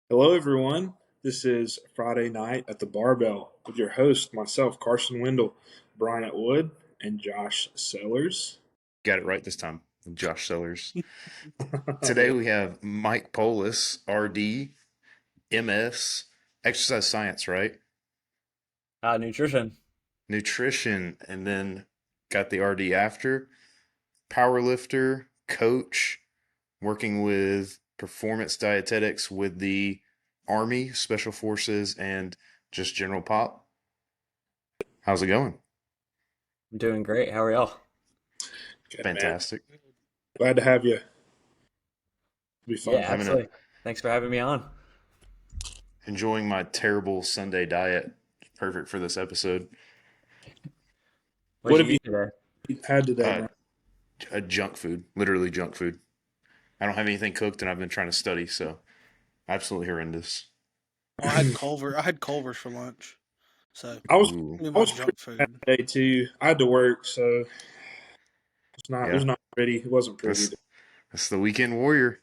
Hello, everyone. This is Friday Night at the Barbell with your host, myself, Carson Wendell, Bryant Wood, and Josh Sellers. Got it right this time. Josh Sellers. Today Yeah. we have Mike Polis RD, MS, exercise science, right? Nutrition. Nutrition, and then got the RD after. Powerlifter, coach, working with performance dietetics with the Army, Special Forces, and just general pop. How's it going? I'm doing great. How are y'all? Good, man. Fantastic. Glad to have you. It'll be Yeah, fun. Having a absolutely. Thanks for having me on. enjoying my terrible Sunday diet. Perfect for this episode. What'd What you have you eat today? had today, Uh, Brian? junk food, literally junk food. I don't have anything cooked, and I've been trying to study, so absolutely horrendous. Oh, I had Culver's for lunch. So I was Ooh, me I my was pretty junk bad food. today too. I had to work, so it was yeah, not pretty. It wasn't pretty. that's that's the weekend warrior.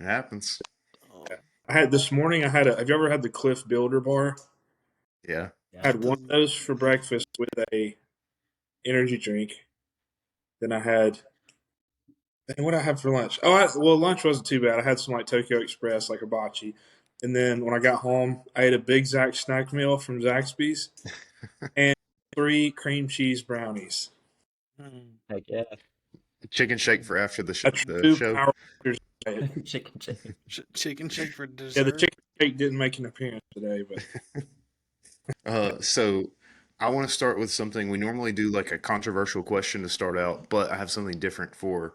It happens. Oh, I had this morning. I had a. Have you ever had the Cliff Builder bar? Yeah, I Yeah. had one of the those for breakfast with a energy drink. Then I had. And what did I have for lunch? Well, lunch wasn't too bad. I had some like Tokyo Express, like hibachi. And then when I got home, I ate a big Zax snack meal from Zaxby's and three cream cheese brownies. mm, Heck yeah. chicken shake for after A the true show. power Rangers diet. Chicken shake. chicken shake for Yeah, the dessert. chicken shake didn't make an appearance today, but So I want to start with something we normally do, like a controversial question to start out, but I have something different for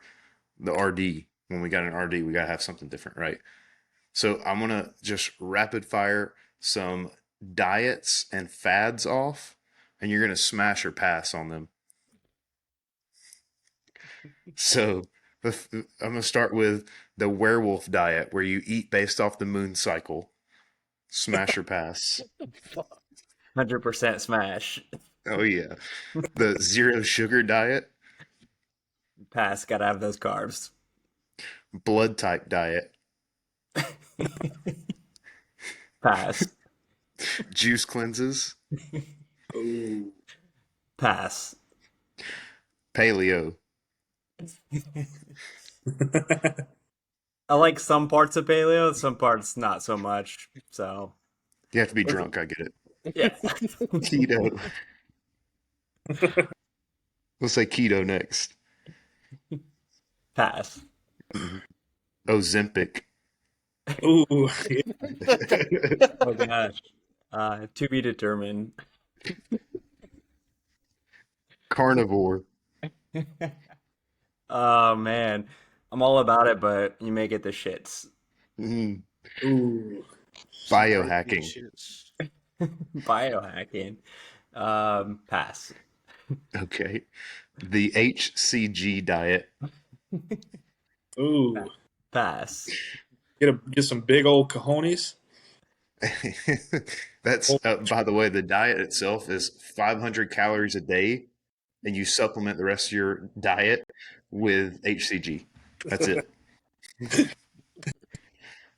the RD. When we got an RD, we gotta have something different, right? So I'm gonna just rapid fire some diets and fads off, and you're gonna smash or pass on them. So I'm gonna start with the werewolf diet, where you eat based off the moon cycle. Smash or pass? 100% smash. Oh yeah, the zero sugar diet, Pass. Gotta have those carbs. blood type diet, Pass. juice cleanses, oh, Pass. paleo. I like some parts of paleo, some parts not so much. So, You have to be drunk. I get it. yeah. Keto. We'll say keto next. Pass. Mhm. Ozempic. ooh, yeah. Oh gosh. To be determined. Carnivore. Oh man. I'm all about it, but you may get the shits. Mhm. Ooh. Some protein Biohacking. shits. Biohacking. Pass. Okay. The HCG diet. Ooh. Pass. Get some big old cojones. That's, Oh, by the way, the diet itself is 500 calories a day, and you supplement the rest of your diet with HCG. That's it.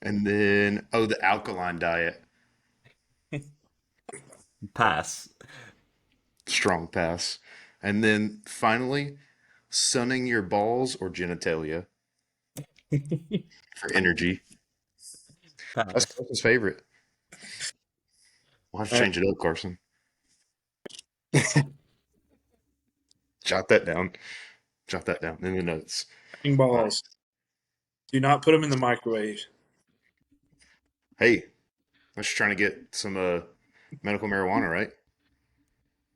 And then, oh, the alkaline diet. Pass. Strong pass. And then finally, sunning your balls or genitalia for energy. That's Pass. Carson's favorite. We'll have to man, change it up, Carson. Jot that down. Jot that down in the notes. All right. balls. Do not put them in the microwave. Hey, let's trying to get some medical marijuana, right?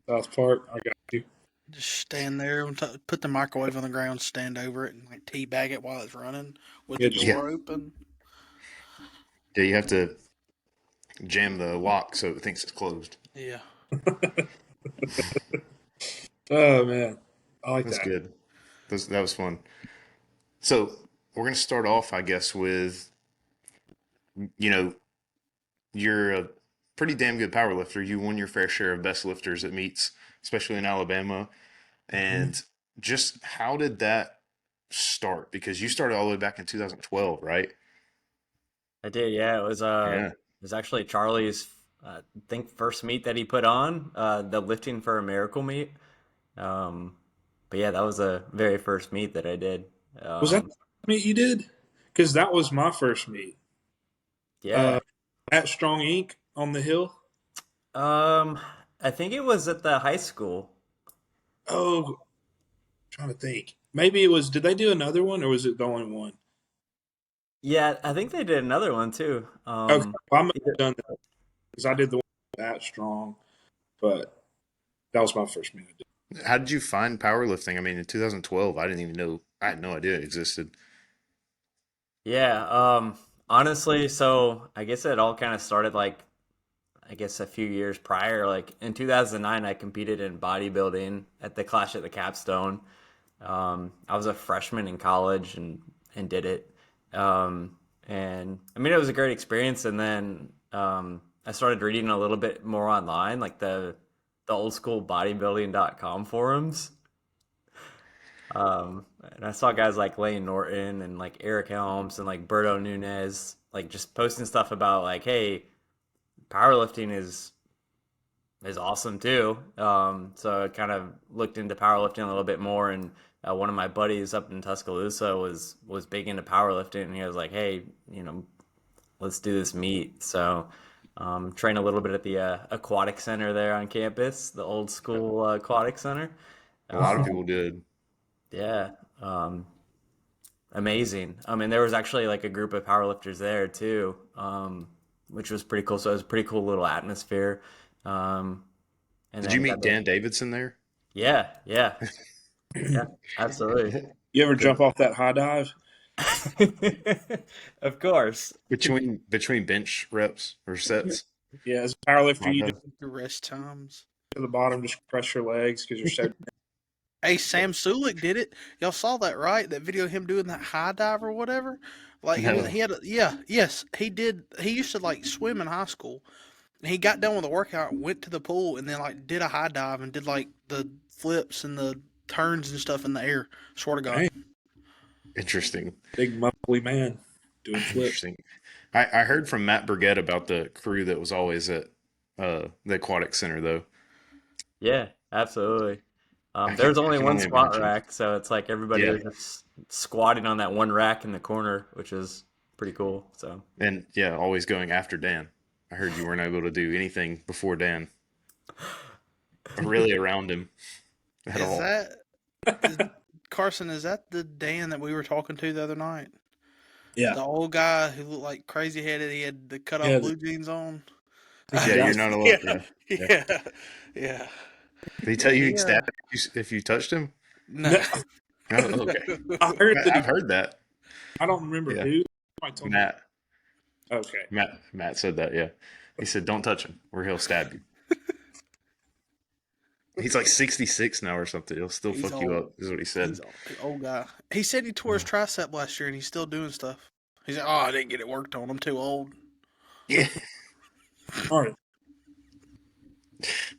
South Park, I got you. Just stand there, put the microwave on the ground, stand over it, and like teabag it while it's running with Yeah, the just Yeah. door open. Yeah, you have to jam the lock so it thinks it's closed. Yeah. oh man, I like That's that. good. That was fun. So we're gonna start off, I guess, with you know you're a pretty damn good power lifter. You won your fair share of best lifters at meets, especially in Alabama. Mhm. And just how did that start? Because you started all the way back in 2012, right? I did, yeah. Yeah. It was actually Charlie's I think first meet that he put on, the lifting for a miracle meet. Um, but yeah, that was the very first meet that I did. Was that Um, the meet you did? Because that was my first meet. yeah. Uh, at Strong Inc. on the hill. Um, I think it was at the high school. Oh, trying to think. Maybe it was. Did they do another one, or was it the only one? Yeah, I think they did another one too. Okay, well, I must Either- have done that because I did the one at Strong, but that was my first meet. I did. How did you find powerlifting? I mean, in 2012, I didn't even know. I had no idea it existed. yeah, honestly, so I guess it all kind of started like I guess a few years prior. Like in 2009, I competed in bodybuilding at the Clash at the Capstone. I was a freshman in college and did it. And I mean, it was a great experience. And then I started reading a little bit more online, like the old school bodybuilding.com forums. And I saw guys like Lane Norton and like Eric Helms and like Berto Nunez, like just posting stuff about like, hey, powerlifting is awesome too. So I kind of looked into powerlifting a little bit more, and one of my buddies up in Tuscaloosa was big into powerlifting, and he was like, "Hey, let's do this meet." So train a little bit at the aquatic center there on campus, the old school aquatic center. A lot of Um, people did. yeah, um, amazing. I mean, there was actually like a group of powerlifters there too, which was pretty cool. So it was a pretty cool little atmosphere. Um, and Did you then meet Dan Davidson there? yeah, yeah, yeah, absolutely. You ever Good. jump off that high dive? Of course. Between bench reps or sets? Yeah, as a powerlifter, High you just dive? The rest times. to the bottom, just crush your legs because you're so. Hey, Sam Sulik did it. Y'all saw that, right? That video of him doing that high dive or whatever. Like No. he had a, yeah, yes, he did. He used to like swim in high school. And he got done with the workout, went to the pool, and then like did a high dive and did like the flips and the turns and stuff in the air. Swear to God. Dang, Interesting. big muscly man doing flips. Interesting. I heard from Matt Burgett about the crew that was always at the aquatic center though. Yeah, absolutely. I There's only can one only squat imagine. rack, so it's like everybody Yeah. was just squatting on that one rack in the corner, which is pretty cool. So And yeah, always going after Dan. I heard you weren't able to do anything before Dan, or really around him at Is all. that is, Carson? Is that the Dan that we were talking to the other night? Yeah, The old guy who looked like crazy headed. He had the cut off yeah, blue jeans on. Yeah, you're exactly. not alone. Yeah, Yeah. Yeah. yeah, yeah, Did he tell yeah. you He he'd stab if you touched him? no, No, No? Okay. I heard that I've heard that. I don't remember Yeah. who. I told me. Matt. Okay. Matt said that, yeah. He said, don't touch him or he'll stab you. He's like 66 now or something. He'll still he's fuck you old. up, is what he He's said. old guy. He said he tore his tricep last year and he's still doing stuff. He said, "Oh, I didn't get it worked on. I'm too old." Yeah. All right.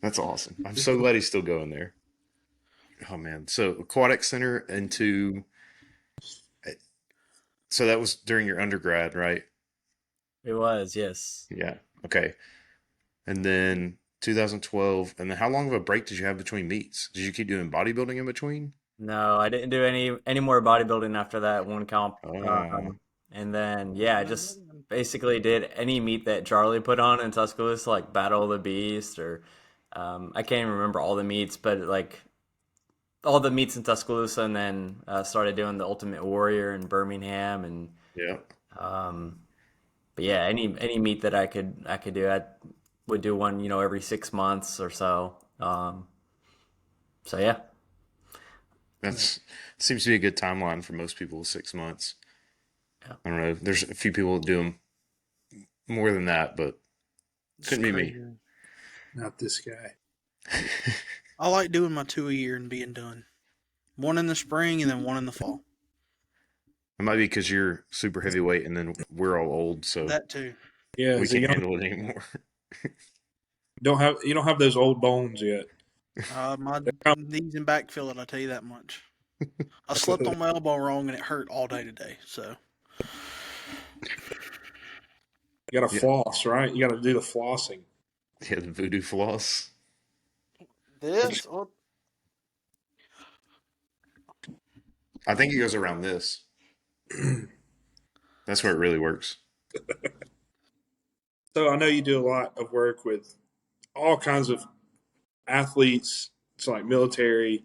That's awesome. I'm so glad he's still going there. Oh man. So aquatic center into so that was during your undergrad, right? it was, yes. Yeah. Okay. And then 2012. And then how long of a break did you have between meets? Did you keep doing bodybuilding in between? No, I didn't do any more bodybuilding after that one comp. Oh, And then yeah, I just basically did any meet that Charlie put on in Tuscaloosa, like Battle of the Beast or I can't even remember all the meets, but like all the meets in Tuscaloosa, and then started doing the Ultimate Warrior in Birmingham, and yeah. um, but yeah, any meet that I could do, I would do one, every 6 months or so. So yeah, That's seems to be a good timeline for most people, 6 months. yeah, I don't know. There's a few people that do them more than that, but It's couldn't be me. crazy. Not this guy. I like doing my 2 a year and being done. One in the spring and then one in the fall. It might be because you're super heavyweight and then we're all old, so That too. Yeah, we so you can't handle it anymore. don't have those old bones yet. My knees and back feel it. I tell you that much. I slept on my elbow wrong and it hurt all day today. So You got to Yeah, floss, right? You got to do the flossing. yeah, the voodoo floss. This, well, I think it goes around this. That's where it really works. So I know you do a lot of work with all kinds of athletes. It's like military,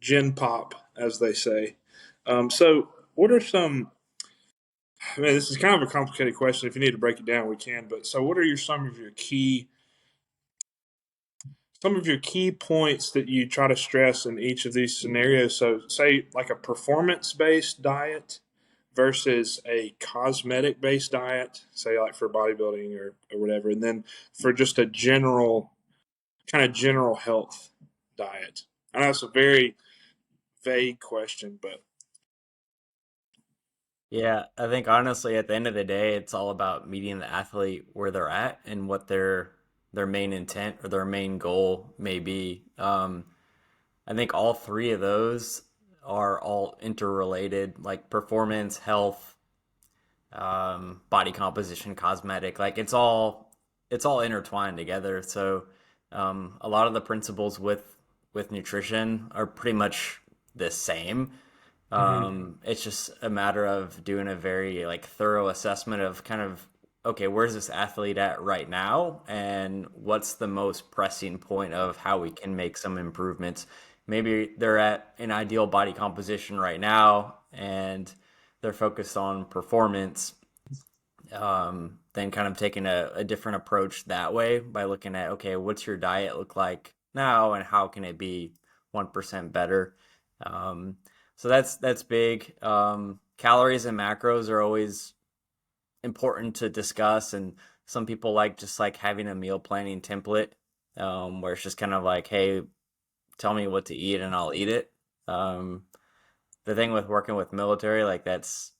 gen pop, as they say. So what are some? I mean, this is kind of a complicated question. If you need to break it down, we can. But so, what are some of your key points that you try to stress in each of these scenarios? So, say like a performance based diet versus a cosmetic based diet, say like for bodybuilding or whatever, and then for just a general health diet. I know it's a very vague question, but Yeah, I think honestly, at the end of the day, it's all about meeting the athlete where they're at and what their main intent or their main goal may be. I think all three of those are all interrelated, like performance, health, body composition, cosmetic. Like it's all intertwined together. So a lot of the principles with nutrition are pretty much the same. mhm. It's just a matter of doing a very like thorough assessment of kind of okay, where's this athlete at right now, and what's the most pressing point of how we can make some improvements. Maybe they're at an ideal body composition right now, and they're focused on performance. Then kind of taking a different approach that way by looking at okay, what's your diet look like now, and how can it be 1% better. Um, so that's big. Calories and macros are always important to discuss, and some people like just like having a meal planning template, where it's just kind of like, hey, tell me what to eat and I'll eat it. Um, the thing with working with military, like that's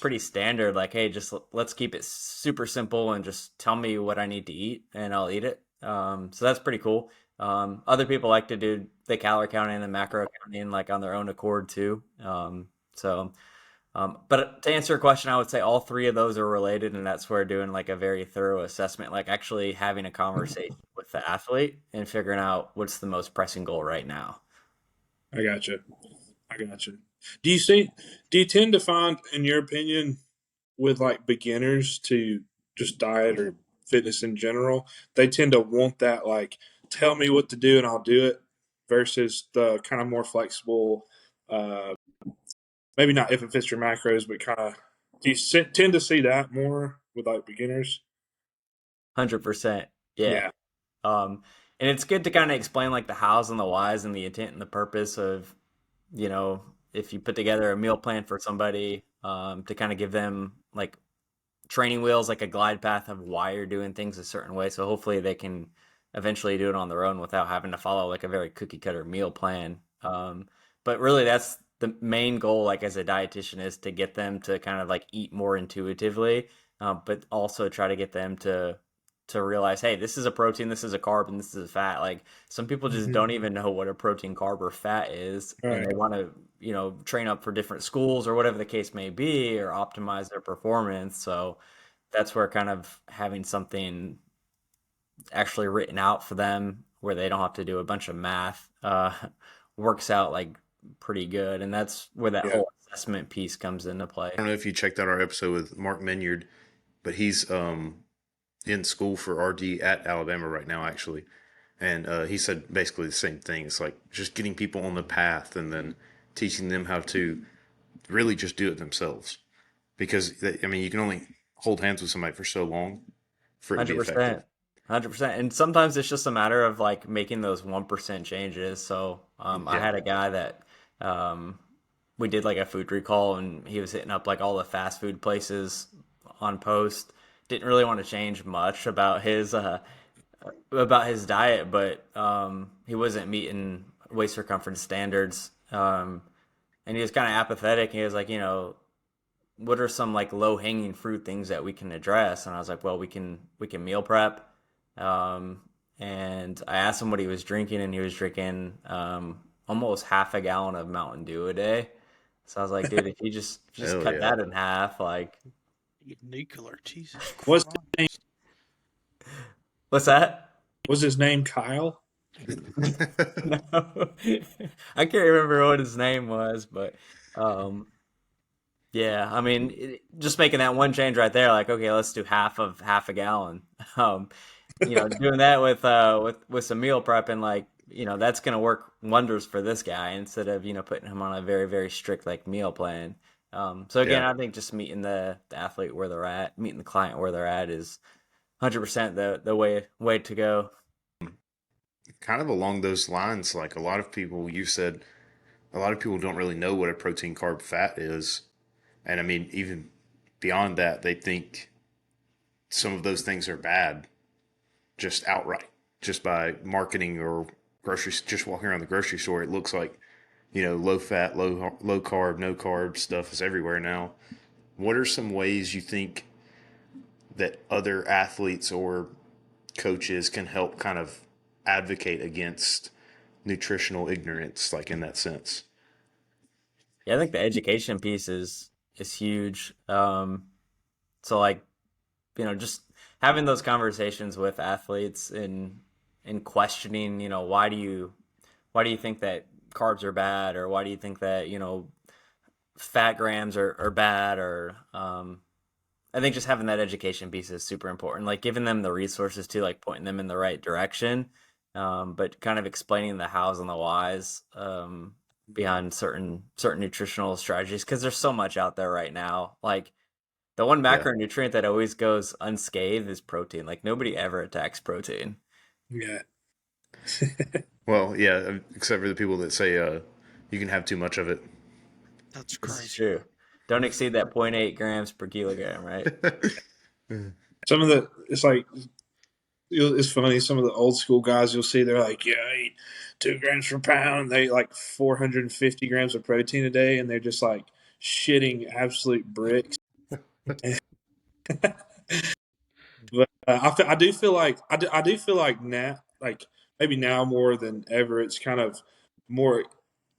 pretty standard. Like, hey, just let's keep it super simple and just tell me what I need to eat and I'll eat it. So that's pretty cool. Other people like to do the calorie counting and the macro counting like on their own accord too. But to answer your question, I would say all three of those are related, and that's where doing like a very thorough assessment, like actually having a conversation with the athlete and figuring out what's the most pressing goal right now. I got you. I got you. Do you see? Do you tend to find, in your opinion, with like beginners to just diet or fitness in general, they tend to want that like, tell me what to do and I'll do it, versus the kind of more flexible, uh, maybe not if it fits your macros, but kind of. Do you tend to see that more with like beginners? 100%. Yeah. Yeah. Um, and it's good to kind of explain like the hows and the whys and the intent and the purpose of, you know, if you put together a meal plan for somebody, to kind of give them like training wheels, like a glide path of why you're doing things a certain way. So hopefully they can eventually do it on their own without having to follow like a very cookie cutter meal plan. But really, that's the main goal, like as a dietitian, is to get them to kind of like eat more intuitively, but also try to get them to realize, hey, this is a protein, this is a carb, and this is a fat. Like some people just Hmm. don't even know what a protein, carb, or fat is, All and right. they want to, train up for different schools or whatever the case may be, or optimize their performance. So that's where kind of having something actually written out for them where they don't have to do a bunch of math, works out like pretty good. And that's where that Yeah. whole assessment piece comes into I play. don't know if you checked out our episode with Mark Minyard, but he's in school for RD at Alabama right now, actually. And he said basically the same thing. It's like just getting people on the path and then teaching them how to really just do it themselves. Because, I mean, you can only hold hands with somebody for so long for it to be 100%. effective. 100%. And sometimes it's just a matter of like making those 1% changes. So I Yeah. had a guy that um, we did like a food recall, and he was hitting up like all the fast food places on post. Didn't really want to change much about his diet, but he wasn't meeting waist circumference standards. And he was kind of apathetic. He was like, what are some like low hanging fruit things that we can address? And I was like, well, we can meal prep. Um, and I asked him what he was drinking, and he was drinking almost half a gallon of Mountain Dew a day. So I was like, dude, if you just Hell cut yeah. that in half, like Nuclear, Jesus Was Christ. What's that? was his name Kyle? No, I can't remember what his name was, but um, yeah, I mean, just making that one change right there, like, okay, let's do half a gallon. Um, doing that with some meal prep and like, that's gonna work wonders for this guy instead of putting him on a very very strict like meal plan. So again, Yeah. I think just meeting the athlete where they're at, meeting the client where they're at is 100% the way to go. Kind of along those lines, like you said, a lot of people don't really know what a protein, carb, fat is. And I mean, even beyond that, they think some of those things are bad just outright, just by marketing or just walking around the grocery store. It looks like, low fat, low carb, no carb stuff is everywhere now. What are some ways you think that other athletes or coaches can help kind of advocate against nutritional ignorance, like in that sense? Yeah, I think the education piece is huge. So like, just having those conversations with athletes and questioning, why do you think that carbs are bad, or why do you think that fat grams are bad, or I think just having that education piece is super important, like giving them the resources to like pointing them in the right direction, but kind of explaining the hows and the whys behind certain nutritional strategies, because there's so much out there right now. Like the one Yeah. macronutrient that always goes unscathed is protein. Like nobody ever attacks protein. Yeah. Well, yeah, except for the people that say you can have too much of it. That's This is crazy. true. Don't exceed that zero point 0.8 grams per kilogram, right? Some of the it's like it's funny. Some of the old school guys you'll see, they're like, "Yeah, I eat 2 grams per pound." They eat like 450 grams of protein a day, and they're just like shitting absolute bricks. But I do feel like I do feel like now, like maybe now more than ever, it's kind of more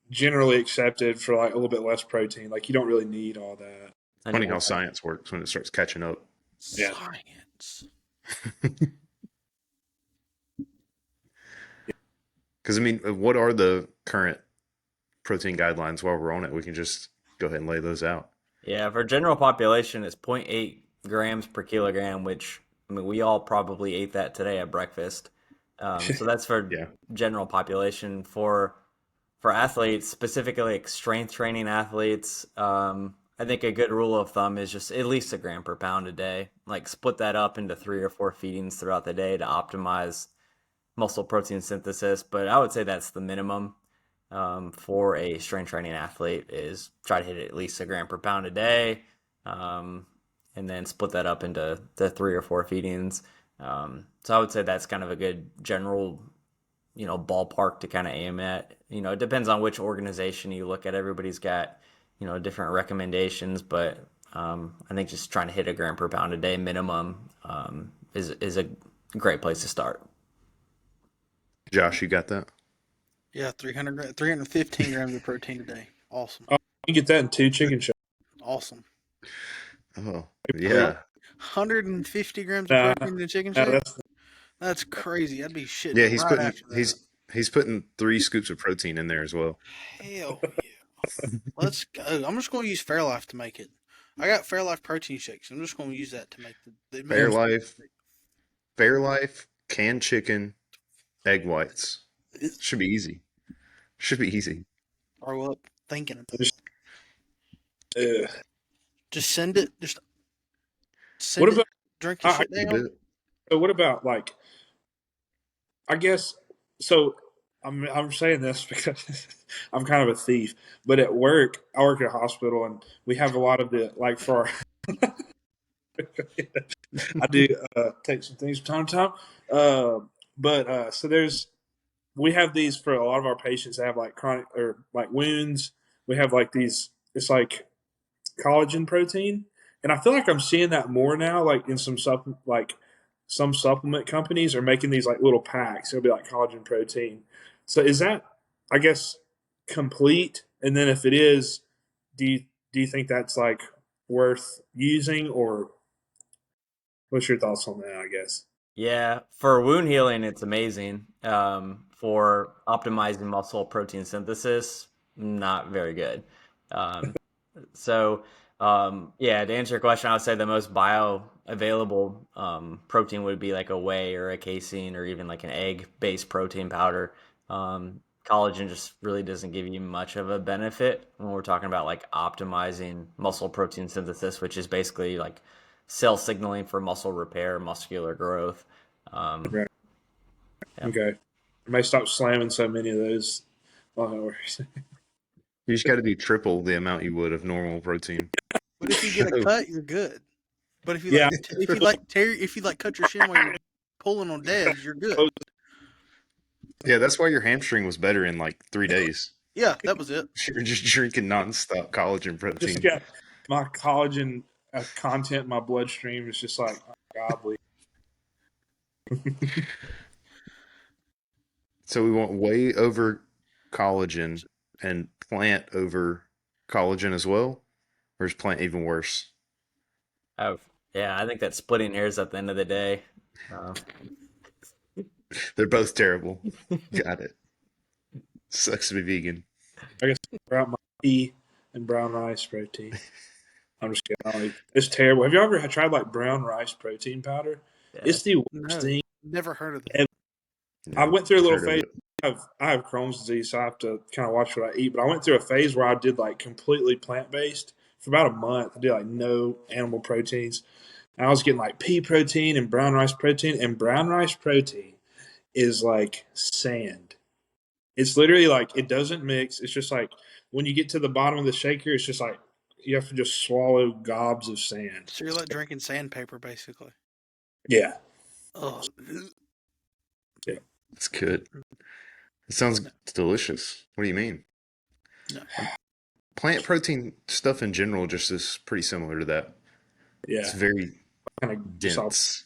generally accepted for like a little bit less protein. Like you don't really need all that. Funny how 100%. science works when it starts catching up. Yeah. Science. Because I mean, what are the current protein guidelines? While we're on it, we can just go ahead and lay those out. Yeah, for general population, it's zero point 0.8 grams per kilogram, which I mean we all probably ate that today at breakfast. So that's for Yeah. general population. For athletes, specifically like strength training athletes, I think a good rule of thumb is just at least a gram per pound a day. Like split that up into 3 or 4 feedings throughout the day to optimize muscle protein synthesis. But I would say that's the minimum for a strength training athlete is try to hit at least a gram per pound a day, um, and then split that up into the 3 or 4 feedings. So I would say that's kind of a good general ballpark to kind of aim at. It depends on which organization you look at. Everybody's got different recommendations, but I think just trying to hit a gram per pound a day minimum is a great place to start. Josh, you got that? Yeah, 315 grams of protein a day. Awesome. Oh, you get that in 2 chicken shoulders. Awesome. Oh, Really? yeah. 150 grams of Nah, protein in a chicken nah, shake? that's That's crazy. I'd be Yeah, shitting right after that. he's putting 3 scoops of protein in there as well. Hell yeah. Let's go. I'm just going to use Fairlife to make it. I got Fairlife protein shakes. I'm just going to use that to make the make mm, Fairlife, Fairlife, canned chicken, egg whites. it. Should be easy. Should be easy. Throw up thinking about just, it. uh, Just send it. Just what send it. about Drink the I, shit A down. bit. so what about like I guess so. I'm saying this because I'm kind of a thief, but at work I work at a hospital and we have a lot of the like for our I do take some things from time to time. But so there's we have these for a lot of our patients that have like chronic or like wounds. We have like these. It's like collagen protein, and I feel like I'm seeing that more now. Like in some supplement companies are making these like little packs. It'll be like collagen protein. So is that I guess complete? And then if it is, do you do you think that's like worth using, or what's your thoughts on that? I guess. Yeah, for wound healing, it's amazing. For optimizing muscle protein synthesis, not very good. Um, so, yeah, to answer your question, I would say the most bioavailable protein would be like a whey or a casein or even like an egg-based protein powder. Collagen just really doesn't give you much of a benefit when we're talking about like optimizing muscle protein synthesis, which is basically like cell signaling for muscle repair, muscular growth. Um, Right. yeah. Okay. I may stop slamming so many of those. You just got to do triple the amount you would of normal protein. But if you get a So, cut, you're good. But if you Yeah. if you like cut your shin while you're pulling on deads, you're good. yeah, that's why your hamstring was better in like 3 days. Yeah, that was it. You're just drinking nonstop collagen Just protein. got my collagen content in my bloodstream is just like godly. So we want whey over collagen and plant over collagen as well, or is plant even worse? Oh, yeah, I think that's splitting hairs at the end of the day. They're both terrible. Got it. Sucks to be vegan. I guess out my pea and brown rice protein. I'm just kidding. It's terrible. Have you ever tried like brown rice protein powder? Yeah. It's the worst No, thing. never heard of that. ever. I No, went through a I've little heard of phase. it. I have Crohn's disease, so I have to kind of watch what I eat. But I went through a phase where I did like completely plant based for about a month. I did like no animal proteins. And I was getting like pea protein and brown rice protein, and brown rice protein is like sand. It's literally like it doesn't mix. It's just like when you get to the bottom of the shaker, it's just like you have to just swallow gobs of sand. So you're like drinking sandpaper, basically. Yeah, Oh, yeah. It's good. It sounds no, delicious. What do you mean? no. Plant protein stuff in general just is pretty similar to that. It's Yeah, very kind of just all. dense.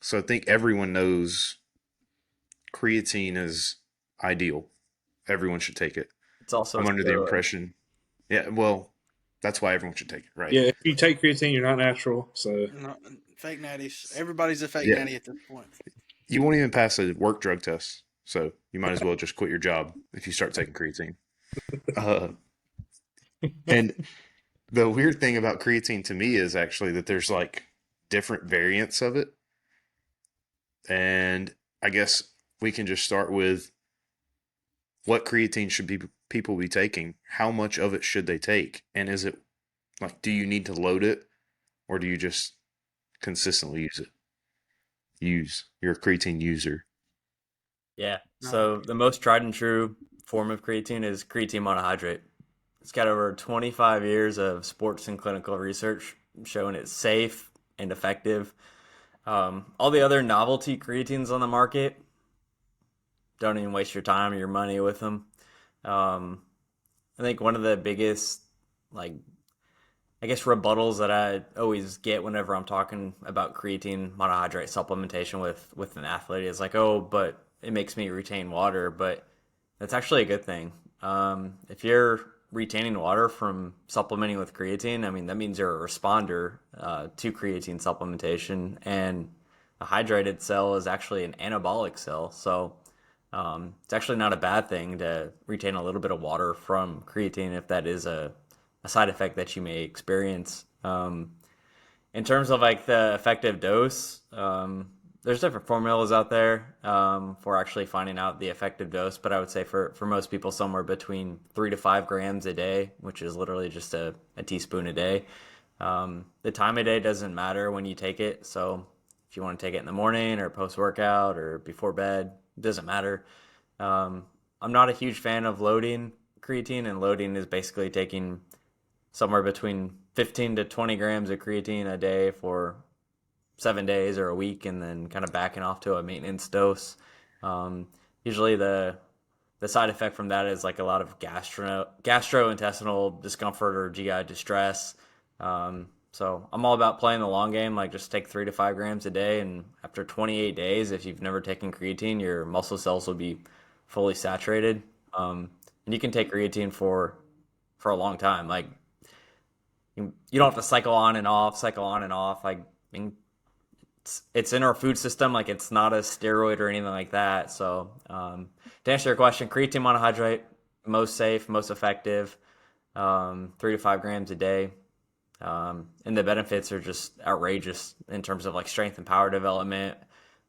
So I think everyone knows creatine is ideal. Everyone should take it. It's also a I'm under the steroid. impression. Yeah, well, that's why everyone should take it, right? Yeah, if you take creatine, you're not natural. So No, fake natties. Everybody's a fake Yeah. natty at this point. You won't even pass a work drug test. So you might as well just quit your job if you start taking creatine. Uh, and the weird thing about creatine to me is actually that there's like different variants of it. And I guess we can just start with what creatine should people be taking? How much of it should they take? And is it like, do you need to load it or do you just consistently use it? You're a creatine user. Yeah. No. So the most tried and true form of creatine is creatine monohydrate. It's got over 25 years of sports and clinical research showing it's safe and effective. All the other novelty creatines on the market, don't even waste your time or your money with them. I think one of the biggest, like, I guess rebuttals that I always get whenever I'm talking about creatine monohydrate supplementation with an athlete is like, oh, but it makes me retain water, but that's actually a good thing. If you're retaining water from supplementing with creatine, I mean that means you're a responder to creatine supplementation, and a hydrated cell is actually an anabolic cell, so it's actually not a bad thing to retain a little bit of water from creatine if that is a side effect that you may experience. In terms of like the effective dose, there's different formulas out there for actually finding out the effective dose, but I would say for most people, somewhere between 3 to 5 grams a day, which is literally just a teaspoon a day. The time of day doesn't matter when you take it. So if you want to take it in the morning or post workout or before bed, it doesn't matter. I'm not a huge fan of loading creatine, and loading is basically taking somewhere between 15 to 20 grams of creatine a day for 7 days or a week, and then kind of backing off to a maintenance dose. Usually the side effect from that is like a lot of gastrointestinal discomfort or GI distress. So I'm all about playing the long game, like just take 3 to 5 grams a day, and after 28 days, if you've never taken creatine, your muscle cells will be fully saturated. And you can take creatine for a long time. Like you don't have to cycle on and off, cycle on and off. Like, I mean, it's in our food system. Like, it's not a steroid or anything like that. So, to answer your question, creatine monohydrate, most safe, most effective, 3 to 5 grams a day. And the benefits are just outrageous in terms of like strength and power development,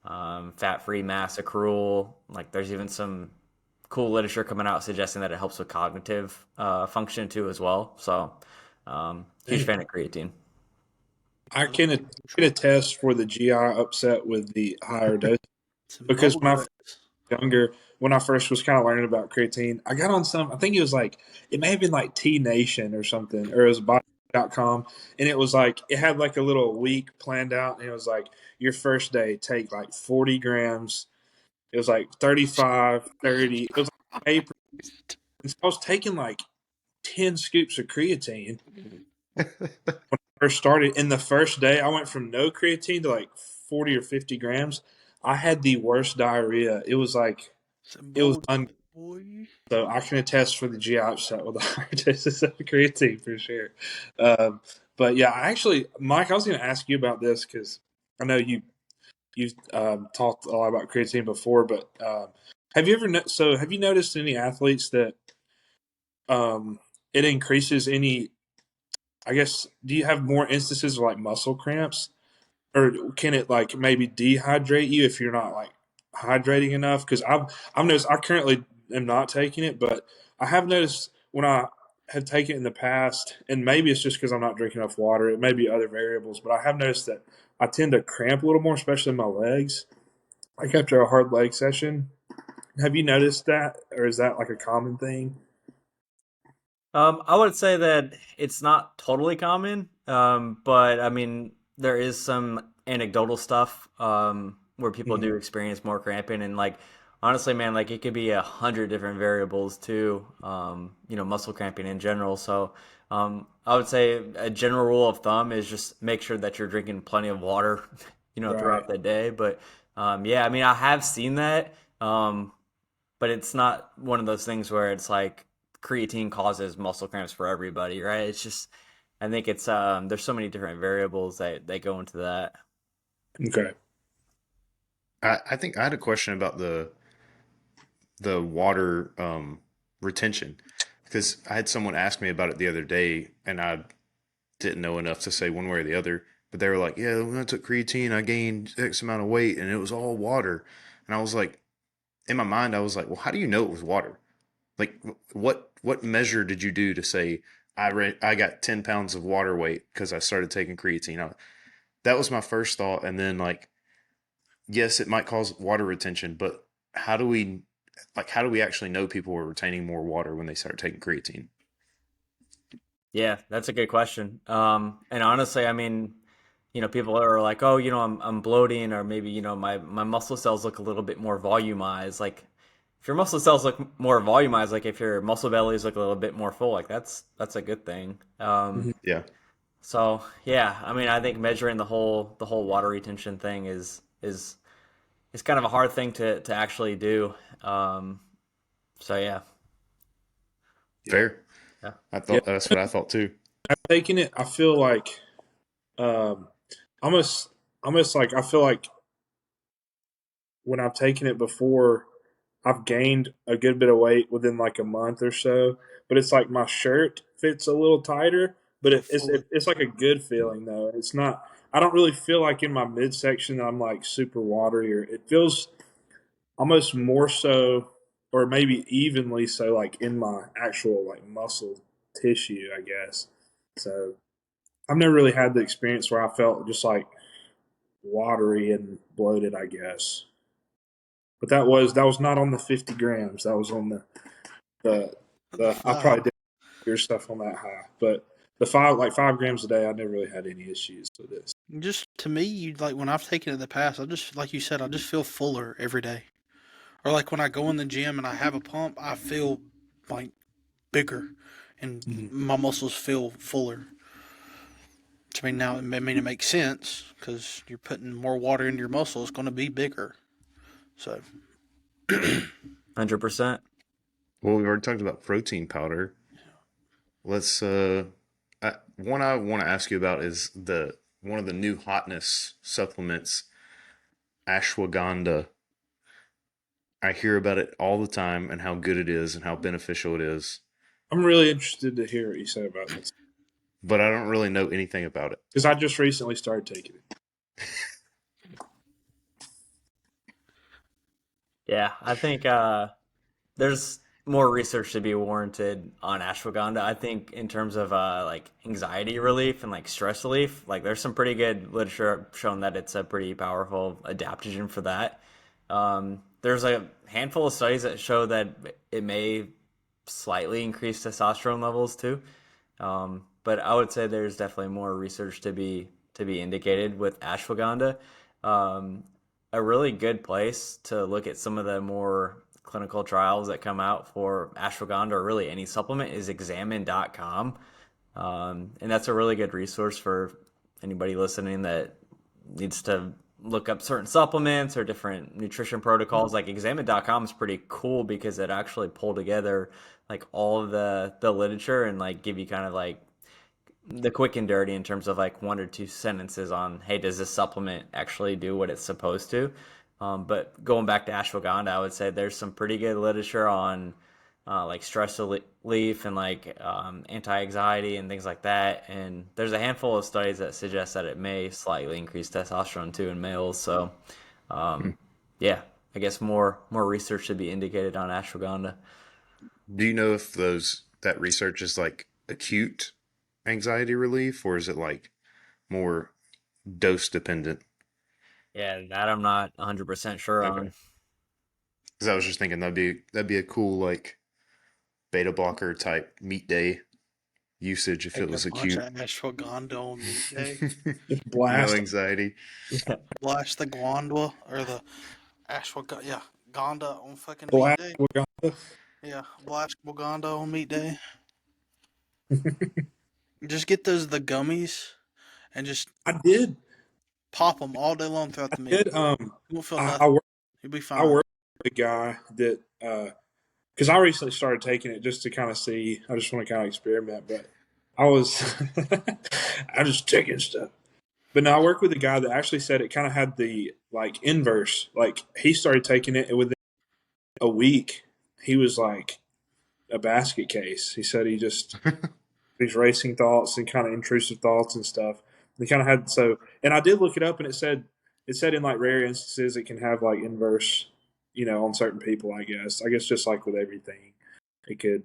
fat-free mass accrual. Like, there's even some cool literature coming out suggesting that it helps with cognitive function too as well. So, huge fan of creatine. I can attest for the GI upset with the higher dose Some because bubble when I was guts. younger, when I first was kind of learning about creatine, I got on some. I think it was like it may have been like T Nation or something, or it was body.com, and it was like it had like a little week planned out, and it was like your first day take like 40 grams. It was like 35, 30. It was like paper. And so I was taking like 10 scoops of creatine first started. In the first day, I went from no creatine to like 40 or 50 grams. I had the worst diarrhea. It was like, Some it was bubble un. gut, boy. So I can attest for the GI upset with the higher doses of creatine for sure. But yeah, I actually, Mike, I was going to ask you about this because I know you've talked a lot about creatine before, but have you ever have you noticed any athletes that um, it increases any? I guess do you have more instances of like muscle cramps, or can it like maybe dehydrate you if you're not like hydrating enough? Because I've noticed I currently am not taking it, but I have noticed when I have taken it in the past, and maybe it's just because I'm not drinking enough water. It may be other variables, but I have noticed that I tend to cramp a little more, especially in my legs, like after a hard leg session. Have you noticed that, or is that like a common thing? I would say that it's not totally common, but I mean, there is some anecdotal stuff where people Mhm. do experience more cramping, and like honestly, man, like it could be 100 different variables too. Muscle cramping in general. So, I would say a general rule of thumb is just make sure that you're drinking plenty of water, throughout Right. the day. But yeah, I mean, I have seen that. But it's not one of those things where it's like creatine causes muscle cramps for everybody, right? It's just I think it's there's so many different variables that go into that. Okay. I think I had a question about the water retention because I had someone ask me about it the other day, and I didn't know enough to say one way or the other. But they were like, "Yeah, when I took creatine, I gained X amount of weight, and it was all water." And I was like, in my mind, I was like, "Well, how do you know it was water? Like, what measure did you do to say I got 10 pounds of water weight because I started taking creatine?" That was my first thought, and then like, yes, it might cause water retention, but how do we how do we actually know people are retaining more water when they start taking creatine? Yeah, that's a good question. And honestly, I mean, people are like, oh, I'm bloating, or maybe my muscle cells look a little bit more volumized. Like, if your muscle cells look more volumized, like if your muscle bellies look a little bit more full, like that's a good thing. Mhm. Yeah, So yeah, I mean, I think measuring the whole water retention thing is it's kind of a hard thing to actually do. Um, so yeah, Yeah. fair. yeah, I Yeah. thought that's what I thought too. I've taken it. I feel like um, almost almost like I feel like when I've taken it before, I've gained a good bit of weight within like a month or so. But it's like my shirt fits a little tighter, but How full it it's like a good feeling though. It's not. I don't really feel like in my midsection that I'm like super watery, or it feels almost more so, or maybe evenly so, like in my actual like muscle tissue, I guess. So I've never really had the experience where I felt just like watery and bloated, I guess. But that was not on the 50 grams. That was on the the I five. probably did your stuff on that high, but the 5 grams a day, I never really had any issues with this. Just to me, you like when I've taken it in the past, I just like you said, I just feel fuller every day. Or like when I go in the gym and I have a pump, I feel like bigger, and Mhm. my muscles feel fuller. Which I mean now, it makes sense because you're putting more water into your muscle. It's going to be bigger. So 100%. Well, we already talked about protein powder. Let's One I want to ask you about is the one of the new hotness supplements, ashwagandha. I hear about it all the time and how good it is and how beneficial it is, I'm really interested to hear what you say about this but I don't really know anything about it. because I just recently started taking it. Yeah, I think there's more research to be warranted on ashwagandha. I think in terms of like anxiety relief and like stress relief, like there's some pretty good literature showing that it's a pretty powerful adaptogen for that. There's a handful of studies that show that it may slightly increase testosterone levels too. But I would say there's definitely more research to be indicated with ashwagandha. Um, a really good place to look at some of the more clinical trials that come out for ashwagandha or really any supplement is examine.com. And that's a really good resource for anybody listening that needs to look up certain supplements or different nutrition protocols. Like examine.com is pretty cool because it actually pulled together like all of the literature and like give you kind of like the quick and dirty in terms of like one or two sentences on, hey, does this supplement actually do what it's supposed to? But going back to ashwagandha, I would say there's some pretty good literature on like stress relief and like anti-anxiety and things like that. And there's a handful of studies that suggest that it may slightly increase testosterone too in males. So Hmm. yeah, I guess more research should be indicated on ashwagandha. Do you know if that research is like acute anxiety relief or is it like more dose dependent? Yeah, that I'm not 100% sure Okay. on. Because I was just thinking that'd be a cool like beta blocker type meat day usage if it Take a was bunch acute. of ashwagandha on meat day. Just No blast anxiety. Blast the guandua or the ashwagandha. Yeah, ganda on fucking meat blast day. Wakanda. Yeah, blast ashwagandha on meat day. Just get the gummies and just I did. pop them all day long throughout the I meat. did. You won't feel I, nothing. I work. You'll be I fine. work with a guy that because I recently started taking it just to kind of see. I just want to kind of experiment, but I was I just taking stuff. But no, I work with a guy that actually said it kind of had the like inverse. Like he started taking it, and within a week, he was like a basket case. He said he just these racing thoughts and kind of intrusive thoughts and stuff. They kind of had so, and I did look it up, and it said in like rare instances it can have like inverse, on certain people. I guess just like with everything, it could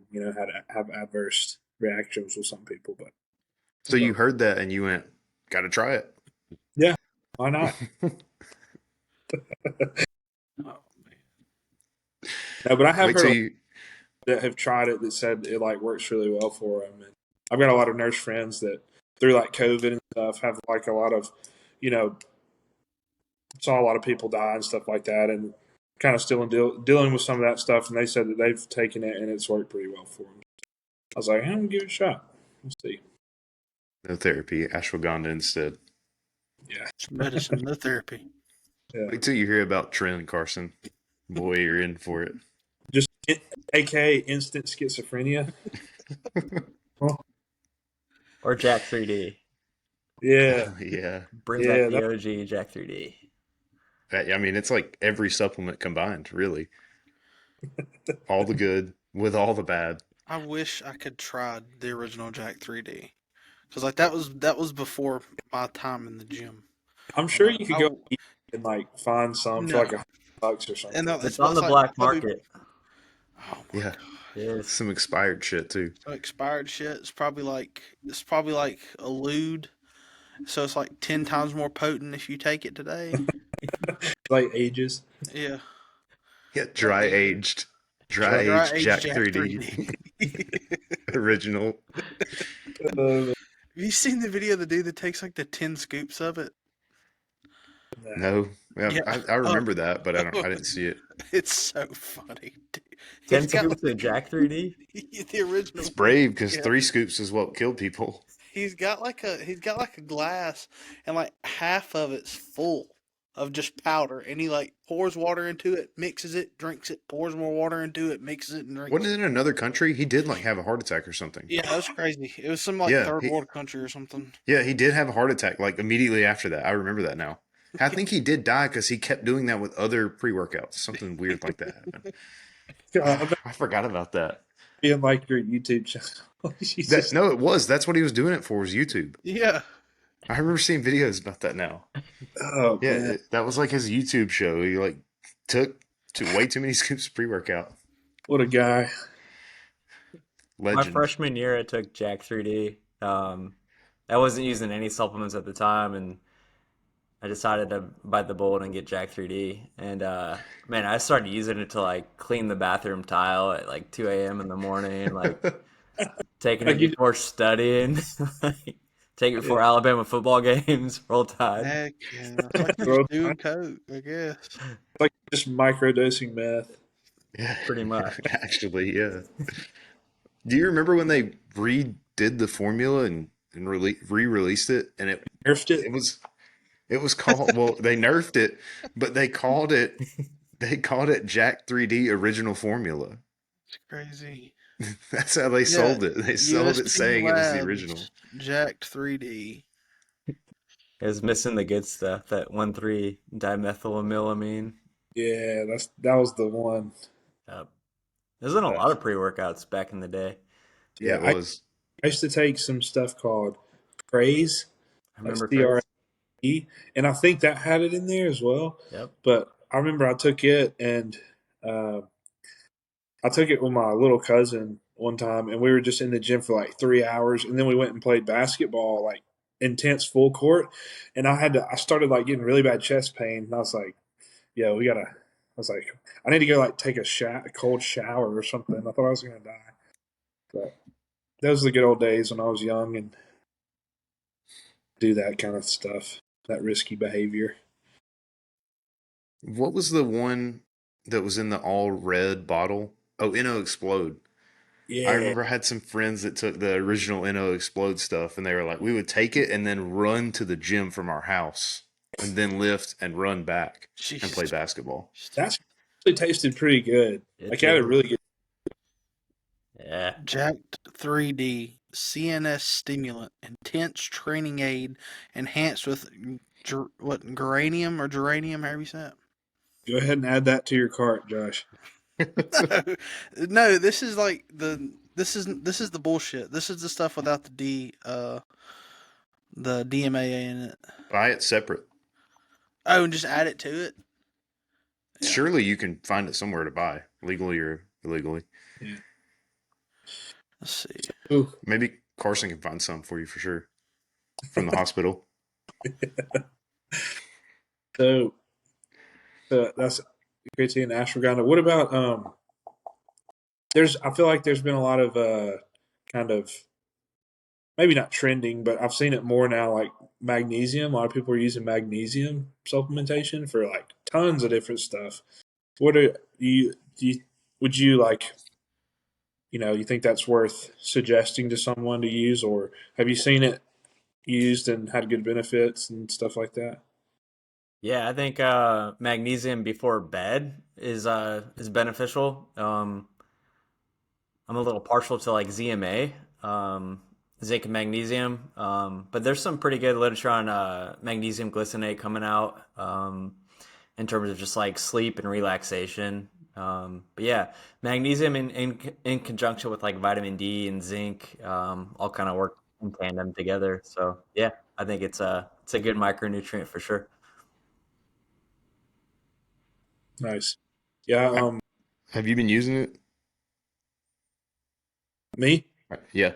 have adverse reactions with some people. But So you heard that and you went, gotta try it. yeah, why not? Oh, No, but I have Wait heard till a lot you. that have tried it that said it like works really well for them. And I've got a lot of nurse friends that through like COVID and stuff have like a lot of, you know, saw a lot of people die and stuff like that, and kind of still dealing with some of that stuff. And they said that they've taken it and it's worked pretty well for them. I was like, I'm gonna give it a shot. We'll see. No therapy, ashwagandha instead. Yeah, it's medicine, no therapy. yeah. Wait till you hear about Trent Carson. Boy, you're in for it. Just AKA instant schizophrenia. Well, Or Jack 3D. yeah, Yeah. Bring back yeah. the OG Jack 3D. I mean, it's like every supplement combined, really. All the good with all the bad. I wish I could try the original Jack 3D because like that was before my time in the gym. I'm And sure you could go and like find some for no, like $100 or and something. It's on it's the like black probably market. oh my Yeah. god, It is. Some expired shit, too. so expired shit. It's probably like a lewd, so it's like 10 times more potent if you take it today. Like ages. Yeah, Yeah. like Dry aged. Dry dry aged age Jack Jack 3D. 3D. Original. Uh, Have you seen the video of the dude that takes like the 10 scoops of it? nah. No. Yeah, Yeah. I remember that, but I didn't see it. It's so funny. Dude. 10 He's got scoops like of Jack 3D? the original. It's brave because Yeah. 3 scoops is what killed people. He's got like a glass and like half of it's full. of just powder, and he like pours water into it, mixes it, drinks it, pours more water into it, mixes it, and drinks Wasn't it. it in another country? He did like have a heart attack or something. Yeah, that was crazy. It was some like Yeah, third world country or something. yeah, he did have a heart attack like immediately after that. I remember that now. I think he did die because he kept doing that with other pre-workouts. Something weird like that happened. God, I forgot about that. being like your YouTube channel. That Jesus. no, it was. That's what he was doing it for. Was YouTube. Yeah, I remember seeing videos about that now. Oh Yeah, man, that was like his YouTube show. He like took way too many scoops of pre-workout. what a guy. My Legend. freshman year, I took Jack 3D. I wasn't using any supplements at the time, and I decided to bite the bullet and get Jack 3D. And man, I started using it to like clean the bathroom tile at like 2 a.m. in the morning, like taking it Like you, before studying, like, take it yeah, before Alabama football games. Roll Tide, heck yeah. It's like you're bro, just doing coke, I guess. like just microdosing meth. Yeah, pretty much. actually, yeah. Do you remember when they redid the formula and re-released it, and Nerfed it. it was it was called, well, they nerfed it, but they called it Jack 3D Original Formula. It's crazy. That's how they Yeah, sold it. They sold it USP saying it was the original. Labs, Jacked 3D. It was missing the good stuff, that 1,3 dimethylamylamine. Yeah, that was the one. Yep. There's been a Uh, lot of pre-workouts back in the day. Yeah, yeah, it I was. used to take some stuff called Craze, I like remember Chris. CRE, and I think that had it in there as well. Yep. But I remember I took it, and uh, I took it with my little cousin one time, and we were just in the gym for like 3 hours, and then we went and played basketball, like intense full court, and I started like getting really bad chest pain, and I was like, "Yo, we gotta." I was like, "I need to go like take a cold shower or something." I thought I was gonna die, but those are the good old days when I was young and do that kind of stuff, that risky behavior. What was the one that was in the all red bottle? Oh, NO Explode. I Yeah, remember I had some friends that took the original NO Explode stuff, and they were like, we would take it and then run to the gym from our house and then lift and run back and play Jeez. basketball. that's actually tasted pretty good. It Like, I had a did. really good. Yeah. Jacked 3D, CNS stimulant, intense training aid, enhanced with geranium or geranium, however you say it. Go ahead and add that to your cart, Josh. No, this is like this is the bullshit. This is the stuff without the DMAA in it. Buy it separate. Oh, and just add it to it. Yeah. Surely you can find it somewhere to buy, legally or illegally. Yeah. Let's see. Ooh, Maybe Carson can find some for you for sure from the hospital. so that's creatine and ashwagandha. What about I feel like there's been a lot of kind of maybe not trending, but I've seen it more now. Like magnesium, a lot of people are using magnesium supplementation for like tons of different stuff. What are you? Do you would you like? You think that's worth suggesting to someone to use, or have you seen it used and had good benefits and stuff like that? Yeah, I think magnesium before bed is beneficial. I'm a little partial to like ZMA, zinc and magnesium, but there's some pretty good literature on magnesium glycinate coming out in terms of just like sleep and relaxation. But yeah, magnesium in conjunction with like vitamin D and zinc all kind of work in tandem together. So yeah, I think it's a good micronutrient for sure. Nice. Yeah. Have you been using it? Me. Yeah.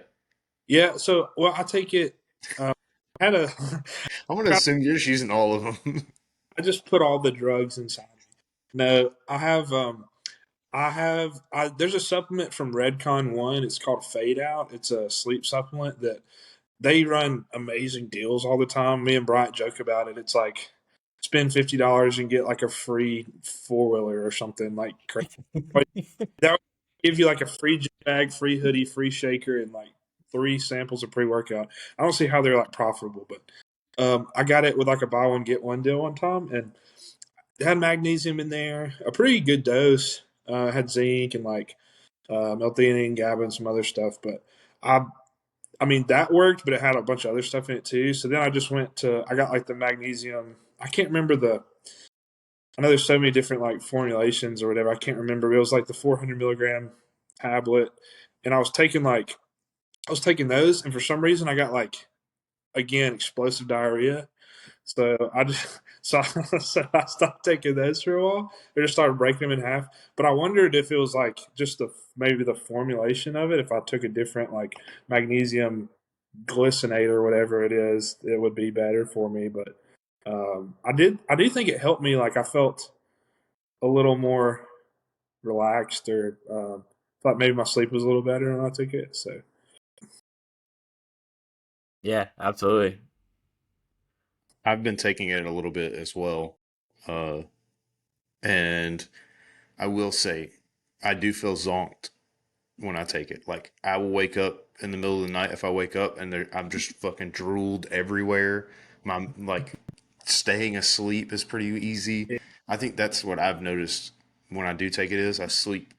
Yeah. So, well, I take it. I had a. I'm going to assume you're just using all of them. I just put all the drugs inside me. No, I have. There's a supplement from Redcon One. It's called Fade Out. It's a sleep supplement that they run amazing deals all the time. Me and Bryant joke about it. It's like spend $50 and get like a free 4-wheeler or something like crazy. That would give you like a free gym bag, free hoodie, free shaker, and like 3 samples of pre workout. I don't see how they're like profitable, but I got it with like a buy one get one deal one time, and it had magnesium in there, a pretty good dose. It had zinc and like L-theanine, GABA, and some other stuff. But I, I mean that worked, but it had a bunch of other stuff in it too. So then I just I got like the magnesium. I can't remember the. I know there's so many different like formulations or whatever. I can't remember. But it was like the 400 milligram tablet, and I was taking those, and for some reason I got like again explosive diarrhea. So I just so I stopped taking those for a while. I just started breaking them in half. But I wondered if it was like just maybe the formulation of it. If I took a different like magnesium glycinate or whatever it is, it would be better for me. But I do think it helped me. Like I felt a little more relaxed, or thought maybe my sleep was a little better when I took it. So Yeah, absolutely. I've been taking it a little bit as well. Uh, and I will say, I do feel zonked when I take it. Like, I will wake up in the middle of the night if I wake up and I'm just fucking drooled everywhere. My, like, staying asleep is pretty easy. yeah, I think that's what I've noticed when I do take it is I sleep,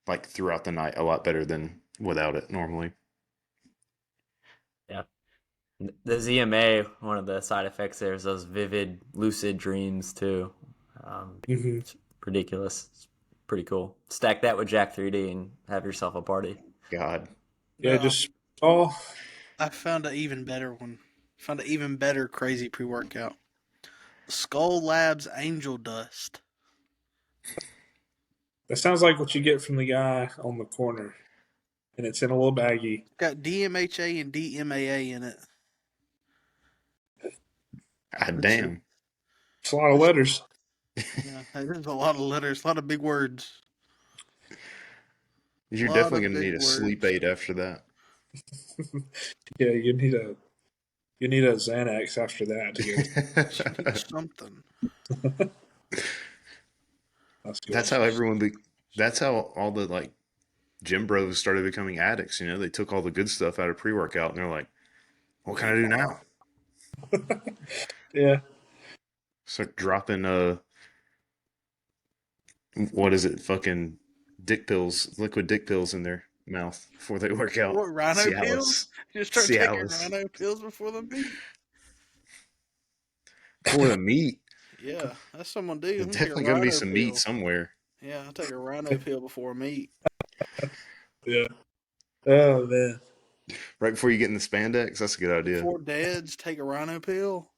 like, throughout the night a lot better than without it normally. Yeah. The ZMA, one of the side effects there is those vivid, lucid dreams too. hmm It's ridiculous. It's pretty cool. Stack that with Jack 3D and have yourself a party. God. yeah, No, just oh I found an even better one. Found an even better crazy pre-workout. Skull Labs Angel Dust. that sounds like what you get from the guy on the corner, and it's in a little baggie. Got DMHA and DMAA in it. God It's damn. It's a lot of letters. yeah, there's a lot of letters, a lot of big words. A You're lot definitely of going to big need a sleep words. aid after that. Yeah, you need a Xanax after that to go. You need something. That's cool. That's how that's how all the like gym bros started becoming addicts. You know, they took all the good stuff out of pre workout and they're like, what can I do now? Yeah, Start dropping, what is it? Fucking dick pills, liquid dick pills in their mouth before they work out. What, rhino pills? Cialis. You start taking Cialis. rhino pills before the meet? For the meat. Yeah, that's what I'm gonna do. There's I'm gonna take a definitely going to be rhino some meat pill. somewhere. Yeah, I'll take a rhino pill before a meet. yeah. Oh man, Right before you get in the spandex. That's a good idea. Before dads take a rhino pill.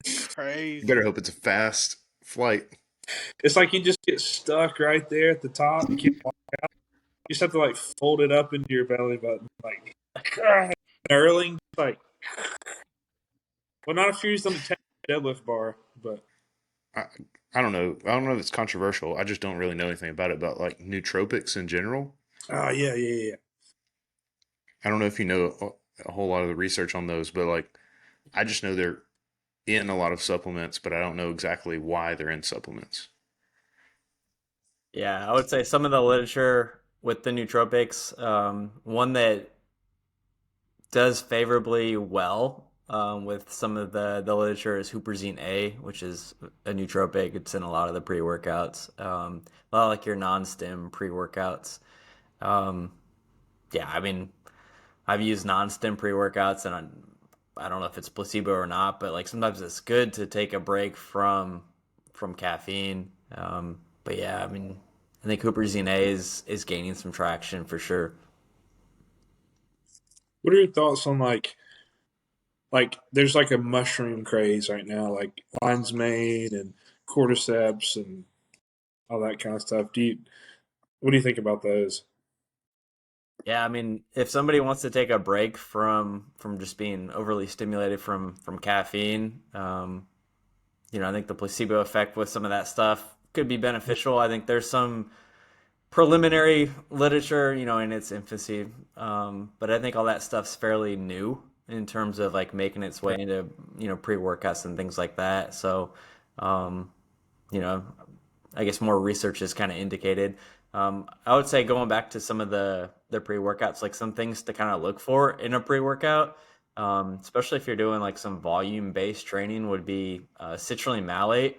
You better Crazy. hope it's a fast flight. it's like you just get stuck right there at the top. You can't. You just have to like fold it up into your belly button, like knurling. Like, well, not if you're using the deadlift bar, but I, I don't know. I don't know if it's controversial. I just don't really know anything about it, about like nootropics in general. oh yeah. I don't know if you know a whole lot of the research on those, but like I just know they're in a lot of supplements, but I don't know exactly why they're in supplements. Yeah, I would say some of the literature with the nootropics, one that does favorably well with some of the literature is huperzine A, which is a nootropic. It's in a lot of the pre-workouts, a lot like your non-stim pre-workouts. Um, yeah, I mean, I've used non-stim pre-workouts, and I don't know if it's placebo or not, but like sometimes it's good to take a break from caffeine. But yeah, I mean, I think huperzine A is gaining some traction for sure. What are your thoughts on there's like a mushroom craze right now, like lion's mane and cordyceps and all that kind of stuff. What do you think about those? Yeah, I mean, if somebody wants to take a break from just being overly stimulated from caffeine, I think the placebo effect with some of that stuff could be beneficial. I think there's some preliminary literature, in its infancy, but I think all that stuff's fairly new in terms of like making its way into pre-workouts and things like that. So, um, you know, I guess more research is kind of indicated. I would say going back to some of the pre-workouts, like some things to kind of look for in a pre-workout. especially if you're doing like some volume-based training, would be citrulline malate.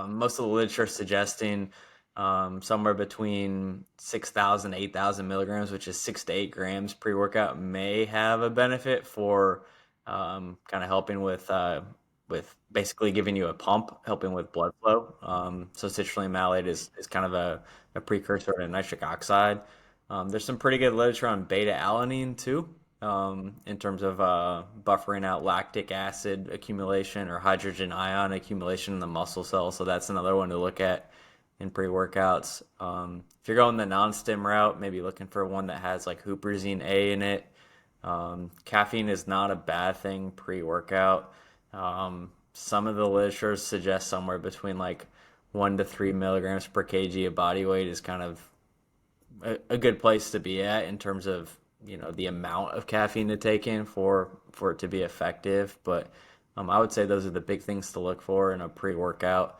Most of the literature suggesting somewhere between 6,000 8,000 milligrams, which is 6 to 8 grams pre-workout, may have a benefit for kind of helping with basically giving you a pump, helping with blood flow. So citrulline malate is kind of a precursor to nitric oxide. There's some pretty good literature on beta alanine too, in terms of buffering out lactic acid accumulation or hydrogen ion accumulation in the muscle cells. So that's another one to look at in pre-workouts. If you're going the non-stim route, maybe looking for one that has like huperzine A in it. Caffeine is not a bad thing pre-workout. Some of the literature suggests somewhere between like 1 to 3 milligrams per kg of body weight is kind of a good place to be at in terms of the amount of caffeine to take in for it to be effective. But I would say those are the big things to look for in a pre-workout.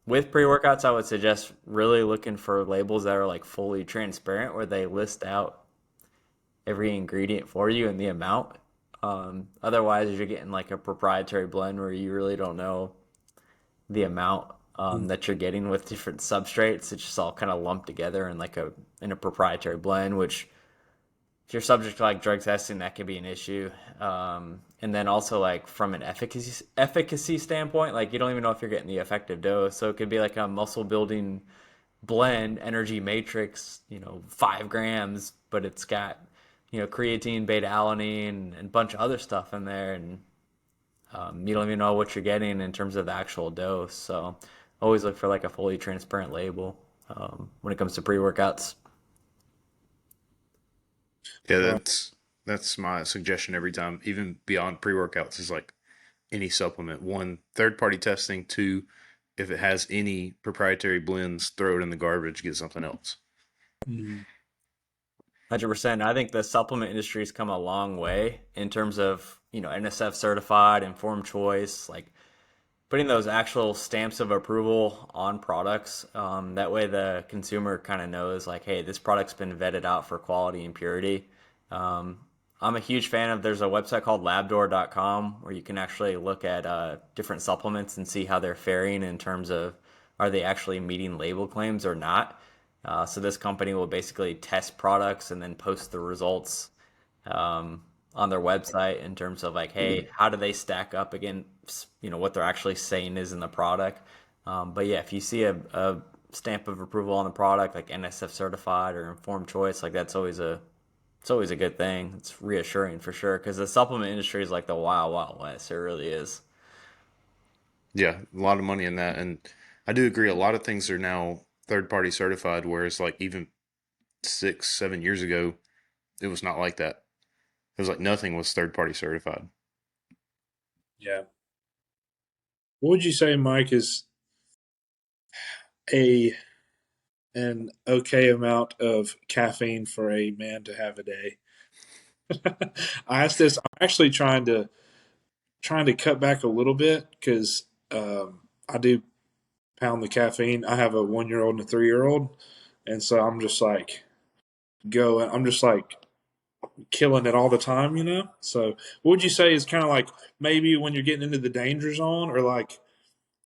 With pre-workouts, I would suggest really looking for labels that are like fully transparent, where they list out every ingredient for you and the amount. Otherwise, you're getting like a proprietary blend where you really don't know the amount that you're getting with different substrates. It's just all kind of lumped together in like a proprietary blend, which if you're subject to like drug testing, that could be an issue. And then also like from an efficacy standpoint, like you don't even know if you're getting the effective dose. So it could be like a muscle building blend, energy matrix, 5 grams, but it's got creatine, beta alanine, and a bunch of other stuff in there, and you don't even know what you're getting in terms of the actual dose. So always look for like a fully transparent label when it comes to pre-workouts. Yeah, Right. that's my suggestion every time, even beyond pre-workouts, is like any supplement. One, third-party testing. Two, if it has any proprietary blends, throw it in the garbage, get something else. Mhm. 100%. I think the supplement industry has come a long way in terms of, NSF certified, informed choice, like putting those actual stamps of approval on products. That way the consumer kind of knows like, hey, this product's been vetted out for quality and purity. Um, I'm a huge fan of, there's a website called labdoor.com where you can actually look at different supplements and see how they're faring in terms of, are they actually meeting label claims or not. So this company will basically test products and then post the results on their website in terms of like, hey, how do they stack up against what they're actually saying is in the product. But yeah, if you see a stamp of approval on the product, like NSF certified or informed choice, like that's always a good thing. It's reassuring for sure, because the supplement industry is like the wild wild west. It really is. Yeah, a lot of money in that. And I do agree, a lot of things are now third-party certified, whereas like even 6, 7 years ago, it was not like that. It was like nothing was third-party certified. Yeah. What would you say, Mike, is a an okay amount of caffeine for a man to have a day? I asked this. I'm actually trying to cut back a little bit because I do pound the caffeine. I have a 1 year old and a 3 year old, and so I'm just like going. I'm just like killing it all the time. So, what would you say is kind of like maybe when you're getting into the danger zone, or like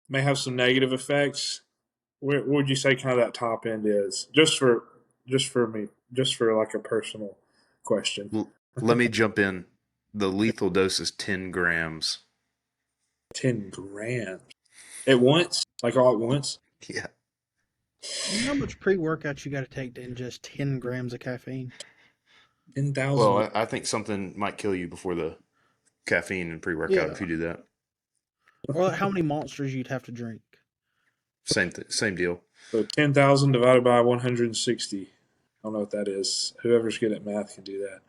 may have some negative effects? What would you say kind of that top end is? Just for me, just for like a personal question. Let me jump in. The lethal dose is 10 grams. 10 grams at once, like all at once. Yeah. You know how much pre-workout you got to take to ingest 10 grams of caffeine? 10,000. Well, I think something might kill you before the caffeine and pre-workout Yeah. if you do that. Or like how many monsters you'd have to drink? Same deal. So 10,000 divided by 160. I don't know what that is. Whoever's good at math can do that.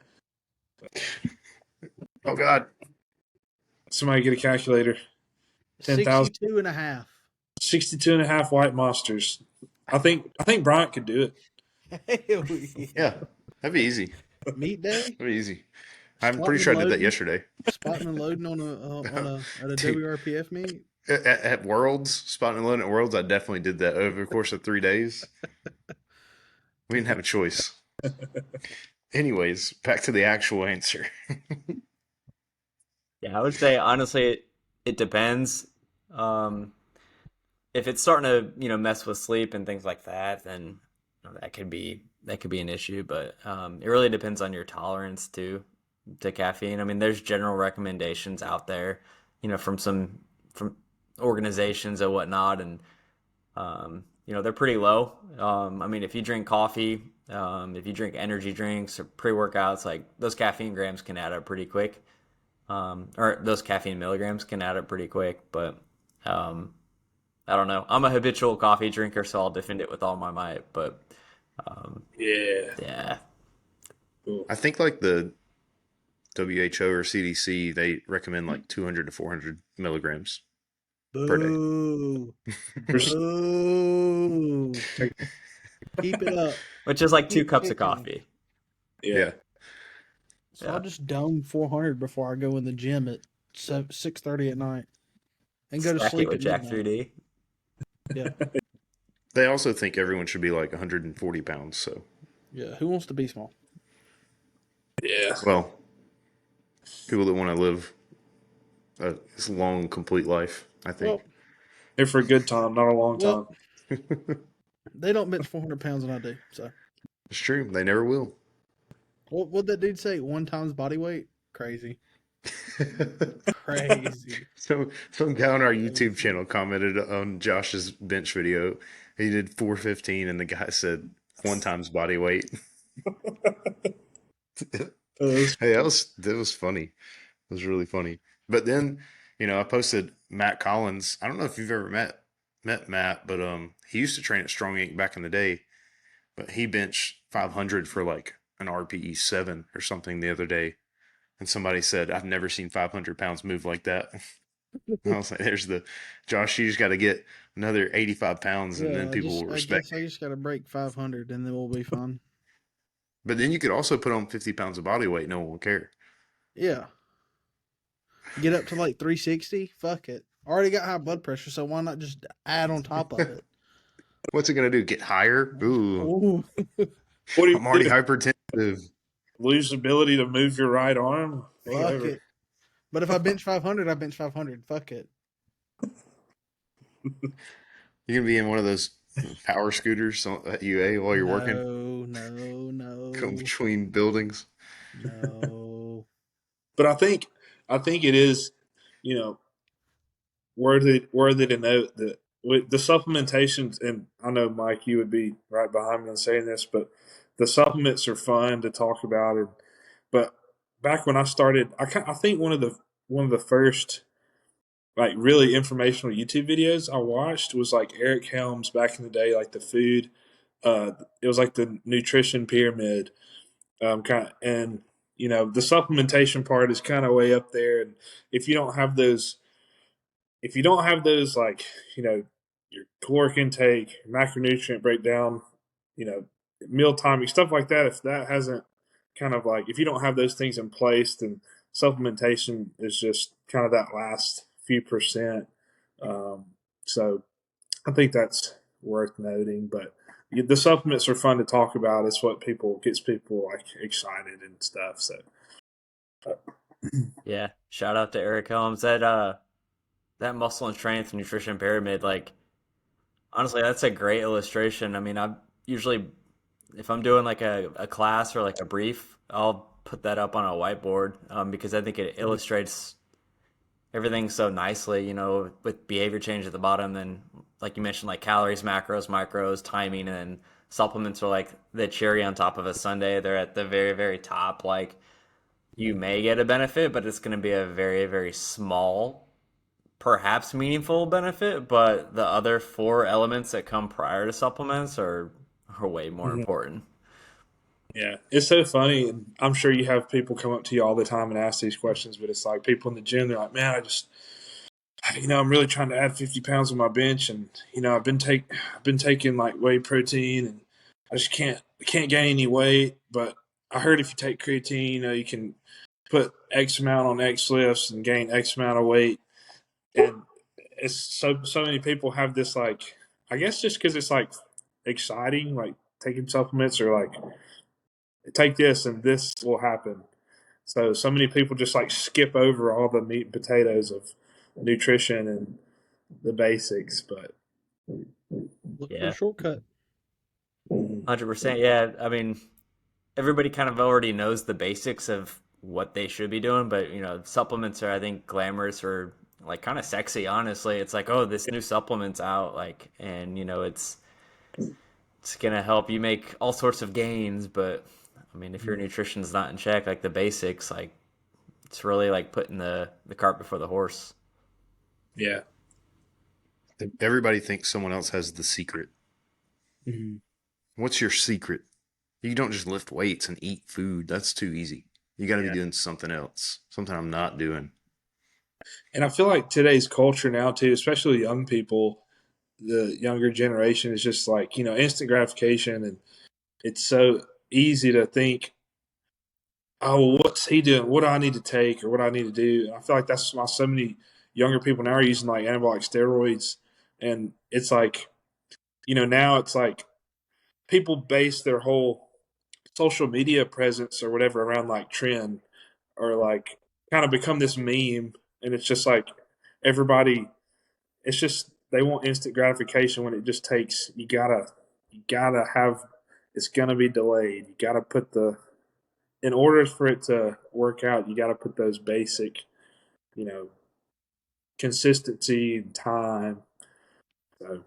Oh God. Somebody get a calculator. 10,000, 62 and a half. 62 and a half white monsters. I think Bryant could do it. Hell yeah. Yeah, that'd be easy. Meat day? That'd be easy. I'm pretty Spotting sure and I did that loading? yesterday. Spotting and loading at a Dude, WRPF meet? at Worlds, spotting and loading at Worlds, I definitely did that over the course of 3 days. We didn't have a choice. Anyways, back to the actual answer. Yeah, I would say honestly, it depends. Um, if it's starting to, mess with sleep and things like that, then that could be an issue. But it really depends on your tolerance to caffeine. I mean, there's general recommendations out there, from organizations and whatnot, and they're pretty low. I mean, if you drink coffee, if you drink energy drinks or pre-workouts, like those caffeine grams can add up pretty quick, or those caffeine milligrams can add up pretty quick. But um, I don't know. I'm a habitual coffee drinker, so I'll defend it with all my might. But Yeah. yeah, Cool. I think like the WHO or CDC, they recommend like 200 to 400 milligrams per day. Boo. There's- Boo. Keep it up. which is like two Keep cups of kicking. coffee. yeah. Yeah. So Yeah. I'll just dome 400 before I go in the gym at 6:30 at night and go to Stack it sleep with at Jack midnight. 3D. Yeah. They also think everyone should be like 140 pounds. So, Yeah. Who wants to be small? Yeah. well, people that want to live a long, complete life, I think. Well, Here for a good time, not a long time. they don't bench 400 pounds and I do. So It's true. They never will. what'd that dude say? 1 times body weight? Crazy. Crazy. So some guy on our YouTube Crazy. channel commented on Josh's bench video. He did 415, and the guy said 1 times body weight. Hey, that was funny. It was really funny. But then, I posted Matt Collins. I don't know if you've ever met Matt, but he used to train at Strong Inc. back in the day. But he benched 500 for like an RPE 7 or something the other day. And somebody said, I've never seen 500 pounds move like that. I was like, there's the Josh, you just got to get another 85 pounds and then Yeah, people will I respect guess I just got to break 500 and then we'll be fine. you. But then you could also put on 50 pounds of body weight. No one will care. Yeah. Get up to like 360. Fuck it. Already got high blood pressure, so why not just add on top of it? What's it going to do? Get higher? Ooh, Ooh. What do you I'm already do? hypertensive. Lose the ability to move your right arm? Fuck Whatever. it. But if I bench 500, I bench 500. Fuck it. You're going to be in one of those power scooters at UA while you're working, go No. between buildings. No. But I think it is, you know, worthy to note that with the supplementations, and I know Mike, you would be right behind me in saying this, but the supplements are fun to talk about. And but back when I started, I think one of the first like really informational YouTube videos I watched was like Eric Helms back in the day, like the food. It was like the nutrition pyramid, kind of, and the supplementation part is kind of way up there. And if you don't have those if you don't have those, like, your caloric intake, macronutrient breakdown, you know, meal timing, stuff like that, if that hasn't kind of like, if you don't have those things in place, then supplementation is just kind of that last few percent. Um, so I think that's worth noting. But the supplements are fun to talk about. It's what gets people like excited and stuff. So Yeah, shout out to Eric Helms. That muscle and strength nutrition pyramid, like honestly, that's a great illustration. I mean, I usually, if I'm doing like a class or like a brief, I'll put that up on a whiteboard, because I think it illustrates everything so nicely, with behavior change at the bottom. Then, like you mentioned, like calories, macros, micros, timing, and then supplements are like the cherry on top of a sundae. They're at the very, very top. Like you may get a benefit, but it's going to be a very, very small, perhaps meaningful benefit. But the other four elements that come prior to supplements are way more mhm. important. Yeah, it's so funny, and I'm sure you have people come up to you all the time and ask these questions. But it's like people in the gym, they're like, "Man, I'm really trying to add 50 pounds on my bench, and I've been taking like whey protein, and I just can't gain any weight. But I heard if you take creatine, you can put X amount on X lifts and gain X amount of weight." And it's so many people have this, like, I guess just because it's like exciting, like taking supplements, or like take this and this will happen. So many people just like skip over all the meat and potatoes of nutrition and the basics. But Look for a Yeah, shortcut. 100%. Yeah, I mean, everybody kind of already knows the basics of what they should be doing, but supplements are, I think, glamorous or like kind of sexy. Honestly, it's like, oh, this new supplement's out, like, and it's gonna help you make all sorts of gains, but I mean, if your nutrition's not in check, like the basics, like it's really like putting the cart before the horse. yeah. Everybody thinks someone else has the secret. Mm-hmm. What's your secret? You don't just lift weights and eat food. That's too easy. You got to be Yeah. doing something else. Something I'm not doing. And I feel like today's culture now too, especially young people, the younger generation is just like, instant gratification, and it's so easy to think, oh, well, what's he doing? What do I need to take or what do I need to do? And I feel like that's why so many younger people now are using like anabolic steroids. And it's like, now it's like people base their whole social media presence or whatever around like trend, or like kind of become this meme. And it's just like everybody, it's just they want instant gratification when it just takes, you gotta have, it's gonna be delayed. You gotta put in order for it to work out, you gotta put those basic, you know, consistency and time. So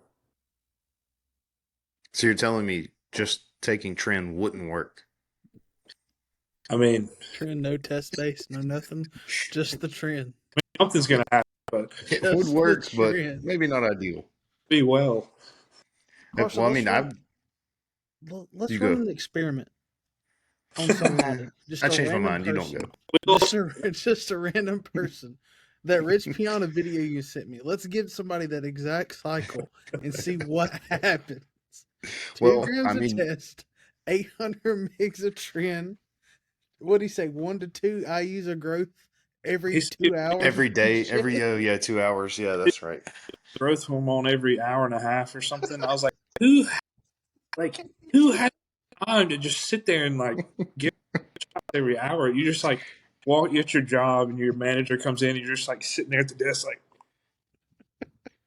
So you're telling me just taking trend wouldn't work? I mean, Trend, no test base, no nothing. Just the trend. something's gonna happen, but It Just would the work, but trend. maybe not ideal. be well. Carson, Well, I mean, let's you run go. an experiment on somebody. Just I a changed my random mind. You don't person. go. We'll, Just a random person. That Rich Piana video you sent me. Let's give somebody that exact cycle and see what happens. 2 Well, I grams of mean, test, 800 mgs of trend. What do you say? 1 to 2 IUs of growth every he's 2 hours or every some day, shit. yeah, 2 hours. Yeah, that's right. growth hormone every hour and a half or something. I was who has time to just sit there and like give shots every hour? You just like walk at your job and your manager comes in and you're just like sitting there at the desk like,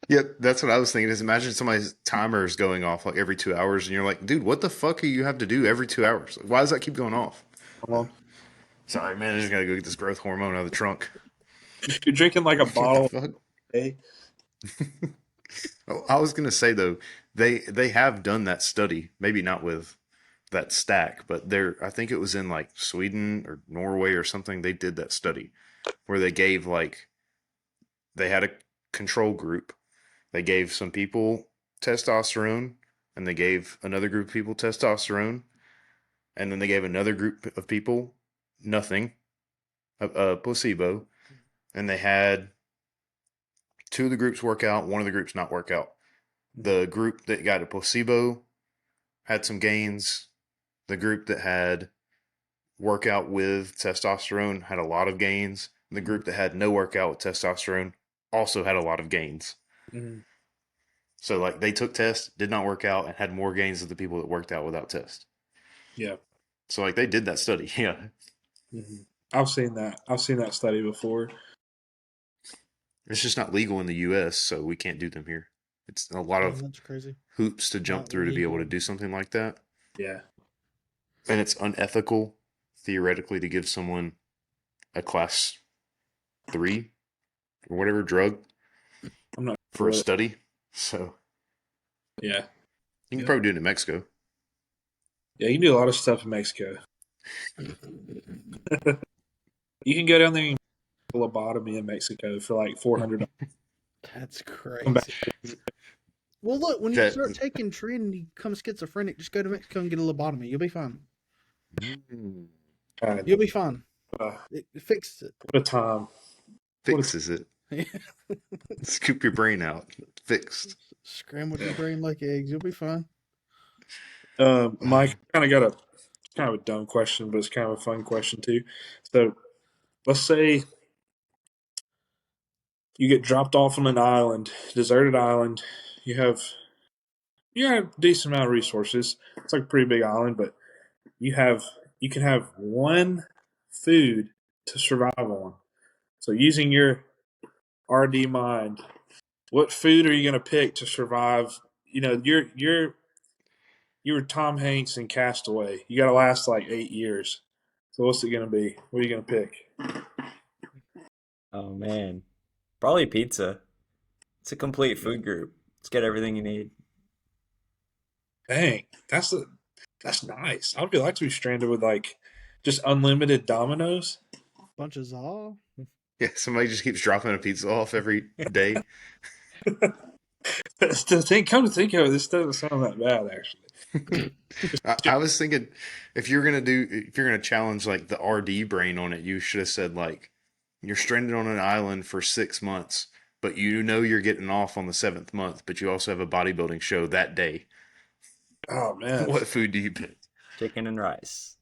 Yep, that's what I was thinking. Is imagine somebody's timer is going off like every 2 hours, and you're like, dude, what the fuck do you have to do every 2 hours? Like, why does that keep going off? well, Sorry, man, I just gotta go get this growth hormone out of the trunk. you're drinking like a What the bottle fuck? a day. Oh, I was gonna say though, they have done that study, maybe not with that stack, but I think it was in like Sweden or Norway or something. They did that study where they gave like they had a control group. They gave some people testosterone, and they gave another group of people testosterone, and then they gave another group of people nothing, a placebo, and they had two of the groups work out, one of the groups not work out. The group that got a placebo had some gains. The group that had workout with testosterone had a lot of gains. The group that had no workout with testosterone also had a lot of gains. Mm-hmm. So like they took tests, did not work out, and had more gains than the people that worked out without test. Yeah. So like they did that study. Yeah. Mm-hmm. I've seen that. I've seen that study before. It's just not legal in the US, so we can't do them here. It's a lot Damn, of that's crazy. hoops to jump Not through to be able to legal. do something like that. Yeah. And it's unethical, theoretically, to give someone a class 3 or whatever drug I'm not for sure a what study. So yeah. you can Yeah. probably do it in Mexico. Yeah, you can do a lot of stuff in Mexico. You can go down there and get a lobotomy in Mexico for like $400. That's Come back. crazy. Well, look, when you That, start taking trend and you become schizophrenic, just go to Mexico and get a lobotomy. You'll be fine. You'll be fine. It fixes it. What a time. fixes it. Scoop your brain out. Fixed. Scrambled your brain like eggs. You'll be fine. Mike, kind of got kind of a dumb question, but it's kind of a fun question too. So let's say you get dropped off on an island, deserted island. You have a decent amount of resources. It's like a pretty big island, but you have you can have one food to survive on. So using your RD mind, what food are you going to pick to survive? You know, you're Tom Hanks in Castaway. You got to last like 8 years. So what's it going to be? What are you going to pick? Oh man, probably pizza. It's a complete food group. It's got everything you need. Dang, that's nice. I'd be like to be stranded with like just unlimited Dominoes. Bunch of za. Yeah, somebody just keeps dropping a pizza off every day. Come to think of it, this doesn't sound that bad actually. I was thinking if you're gonna challenge like the RD brain on it, you should have said like you're stranded on an island for 6 months, but you know you're getting off on the seventh month, but you also have a bodybuilding show that day. Oh man, What food do you pick? Chicken and rice.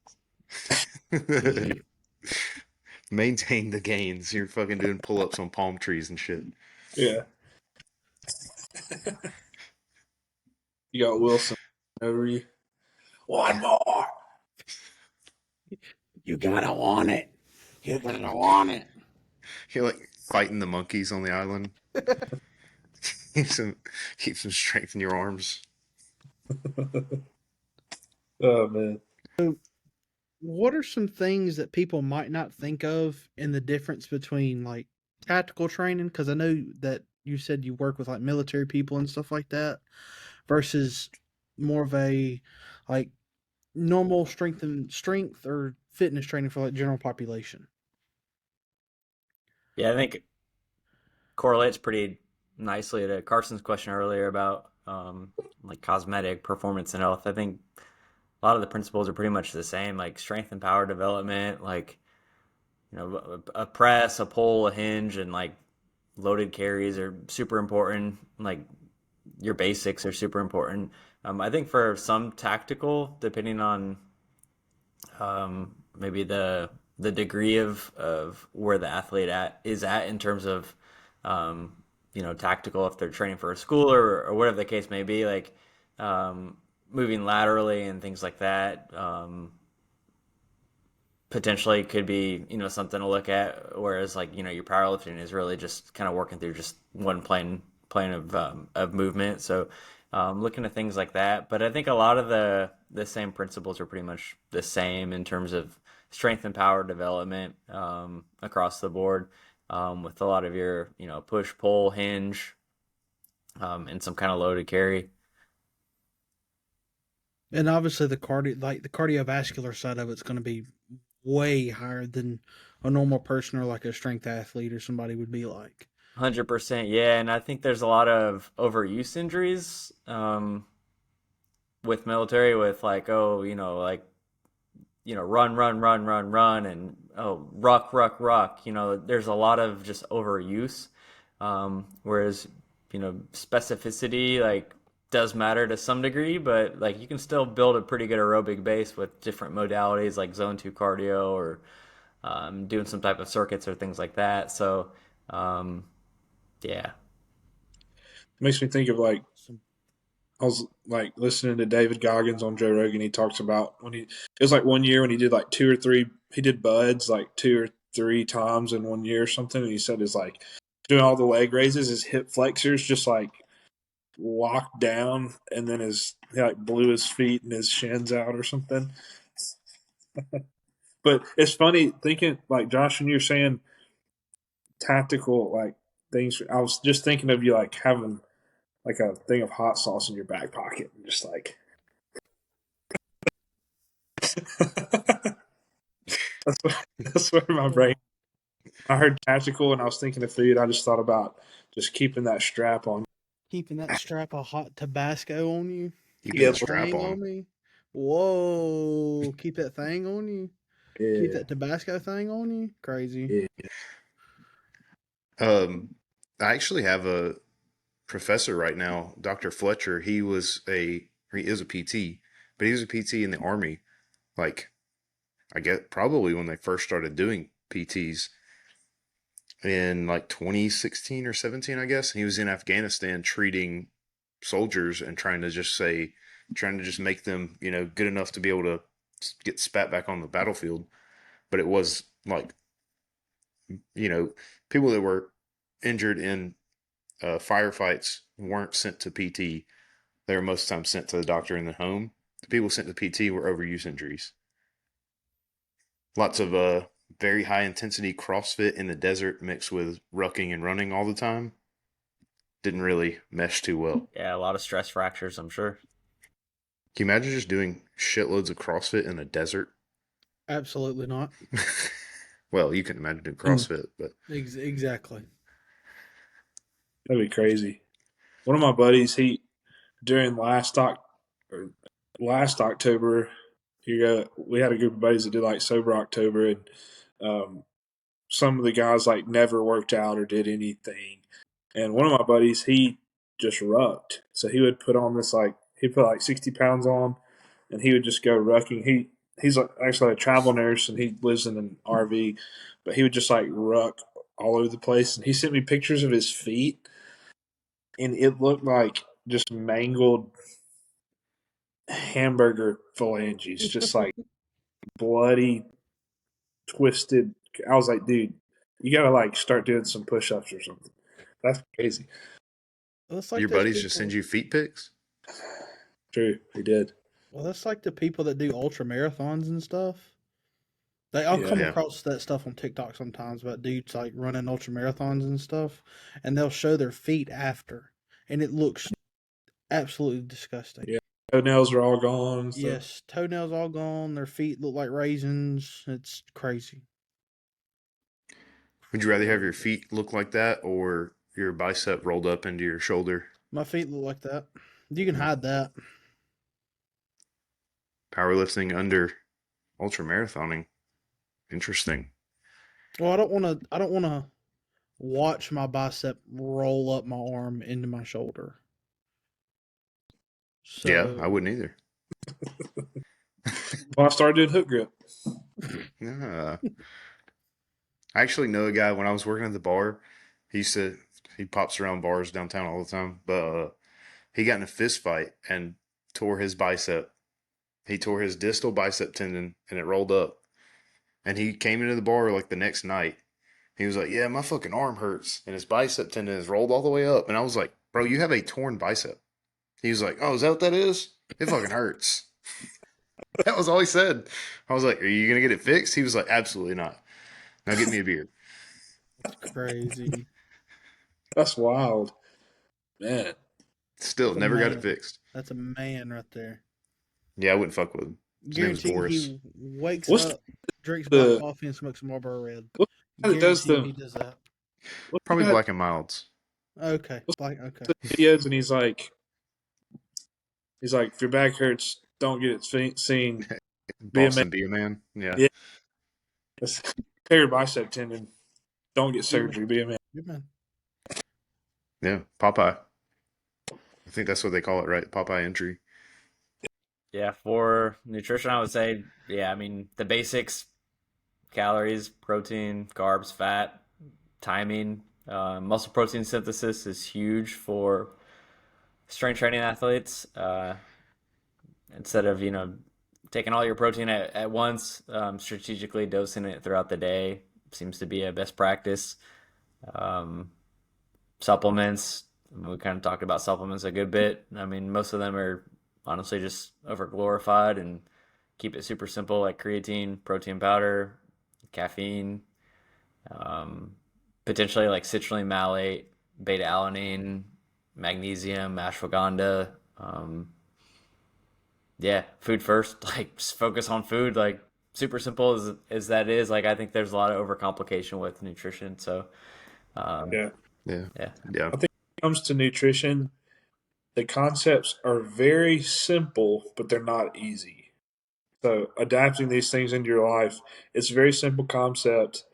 Maintain the gains. You're fucking doing pull ups on palm trees and shit. yeah. You got Wilson over you. One more. You gotta want it. You gotta want it. You're like fighting the monkeys on the island. Keep some strength in your arms. Oh man. What are some things that people might not think of in the difference between like tactical training? Because I know that you said you work with like military people and stuff like that, versus more of a like normal strength or fitness training for like general population. Yeah, I think correlates pretty nicely to Carson's question earlier about like cosmetic performance and health. I think a lot of the principles are pretty much the same, like strength and power development, like a press, a pull, a hinge, and like loaded carries are super important. Like your basics are super important. I think for some tactical, depending on maybe the degree of where the athlete is at in terms of tactical, if they're training for a school or whatever the case may be, like moving laterally and things like that, potentially could be something to look at, whereas like your powerlifting is really just kind of working through just one plane of movement. So looking at things like that, but I think a lot of the same principles are pretty much the same in terms of strength and power development across the board, with a lot of your push, pull, hinge, and some kind of loaded carry. And obviously the cardiovascular side of it's going to be way higher than a normal person or like a strength athlete or somebody would be like. 100%, yeah, and I think there's a lot of overuse injuries with military, with like, oh, like run, and oh, ruck. There's a lot of just overuse, whereas specificity like does matter to some degree, but like you can still build a pretty good aerobic base with different modalities like zone 2 cardio or doing some type of circuits or things like that. So um, yeah. It makes me think of like Some, I was like listening to David Goggins on Joe Rogan. He talks about when it was like one year when he did like two or three, he did buds like 2 or 3 times in one year or something. And he said his like doing all the leg raises, his hip flexors just like locked down, and then he like blew his feet and his shins out or something. But it's funny thinking like Josh, when you're saying tactical like things, I was just thinking of you like having like a thing of hot sauce in your back pocket and just like that's where my brain. I heard tactical and I was thinking of food. I just thought about just keeping that strap on. keeping that strap of hot Tabasco on you. Keeping Keep the Yeah, that strap thing on. on me. Whoa. Keep that thing on you. Keep yeah, that Tabasco thing on you. Crazy. yeah. Um, I actually have a professor right now, Dr. Fletcher. He is a PT, but he was a PT in the Army. Like, I get probably when they first started doing PTs in like 2016 or 17, I guess. And he was in Afghanistan treating soldiers and trying to just make them, good enough to be able to get spat back on the battlefield. But it was like, people that were injured in firefights weren't sent to PT. They were most times sent to the doctor in the home. The people sent to PT were overuse injuries. Lots of very high intensity CrossFit in the desert mixed with rucking and running all the time didn't really mesh too well. Yeah, a lot of stress fractures, I'm sure. Can you imagine just doing shitloads of CrossFit in a desert? Absolutely not. Well, you can imagine doing Mm. CrossFit, but Exactly. That'd be crazy. One of my buddies, he during last October, we had a group of buddies that did like sober October, and um, some of the guys like never worked out or did anything. And one of my buddies, he just rucked. So he would put on this he put like 60 pounds on, and he would just go rucking. He's like actually a travel nurse, and he lives in an RV, but he would just like ruck all over the place. And he sent me pictures of his feet, and it looked like just mangled hamburger phalanges, just like bloody, twisted. I was like, dude, you gotta like start doing some push-ups or something. That's crazy. Well, that's like your those buddies just send people. you feet pics? True, he did. Well, that's like the people that do ultra marathons and stuff. I'll Yeah, come Yeah. across that stuff on TikTok sometimes about dudes like running ultra marathons and stuff, and they'll show their feet after, and it looks absolutely disgusting. yeah. Toenails are all gone and stuff. Yes, toenails all gone. Their feet look like raisins. It's crazy. Would you rather have your feet look like that or your bicep rolled up into your shoulder? My feet look like that. You can hide that. Powerlifting under ultra marathoning. Interesting. Well, I don't want to. I don't want to watch my bicep roll up my arm into my shoulder. Yeah, I So wouldn't either. Well, I started doing hook grip. Yeah. I actually know a guy when I was working at the bar. He pops around bars downtown all the time, but he got in a fist fight and tore his bicep. He tore his distal bicep tendon and it rolled up. And he came into the bar like the next night. He was like, "Yeah, my fucking arm hurts," and his bicep tendon is rolled all the way up. And I was like, "Bro, you have a torn bicep." He was like, "Oh, is that what that is? It fucking hurts." That was all he said. I was like, "Are you gonna get it fixed?" He was like, "Absolutely not. Now get me a beer." it's crazy. That's wild, man. Still, That's a never got it man. fixed. That's a man right there. Yeah, I wouldn't fuck with him. His name was Guarantee you Boris. he wakes What's up, drinks black the coffee, and smokes some Marlboro Red. what guy that does Guarantee you the he does that. what's the Probably guy that Black and Milds. Okay, black. Okay. does the videos and he's like, if your back hurts, don't get it seen. Be a man. Boston Be a Man. Yeah. Yeah, tear your bicep tendon. Don't get Be a man. surgery. Be a man. Be a man. Yeah. Popeye. I think that's what they call it, right? Popeye entry. Yeah, for nutrition, I would say, yeah, I mean, the basics: calories, protein, carbs, fat, timing. Muscle protein synthesis is huge for strength training athletes. Instead of, taking all your protein at once, strategically dosing it throughout the day seems to be a best practice. Um, Supplements, we kind of talked about supplements a good bit. I mean, most of them are honestly just over glorified, and keep it super simple, like creatine, protein powder, caffeine, um, potentially like citrulline malate, beta alanine, magnesium, ashwagandha. Yeah, food first. Like, just focus on food. Like, super simple as that is. Like, I think there's a lot of overcomplication with nutrition. So, um, Yeah, Yeah. yeah, Yeah. I think when it comes to nutrition, the concepts are very simple, but they're not easy. So adapting these things into your life, it's a very simple concept.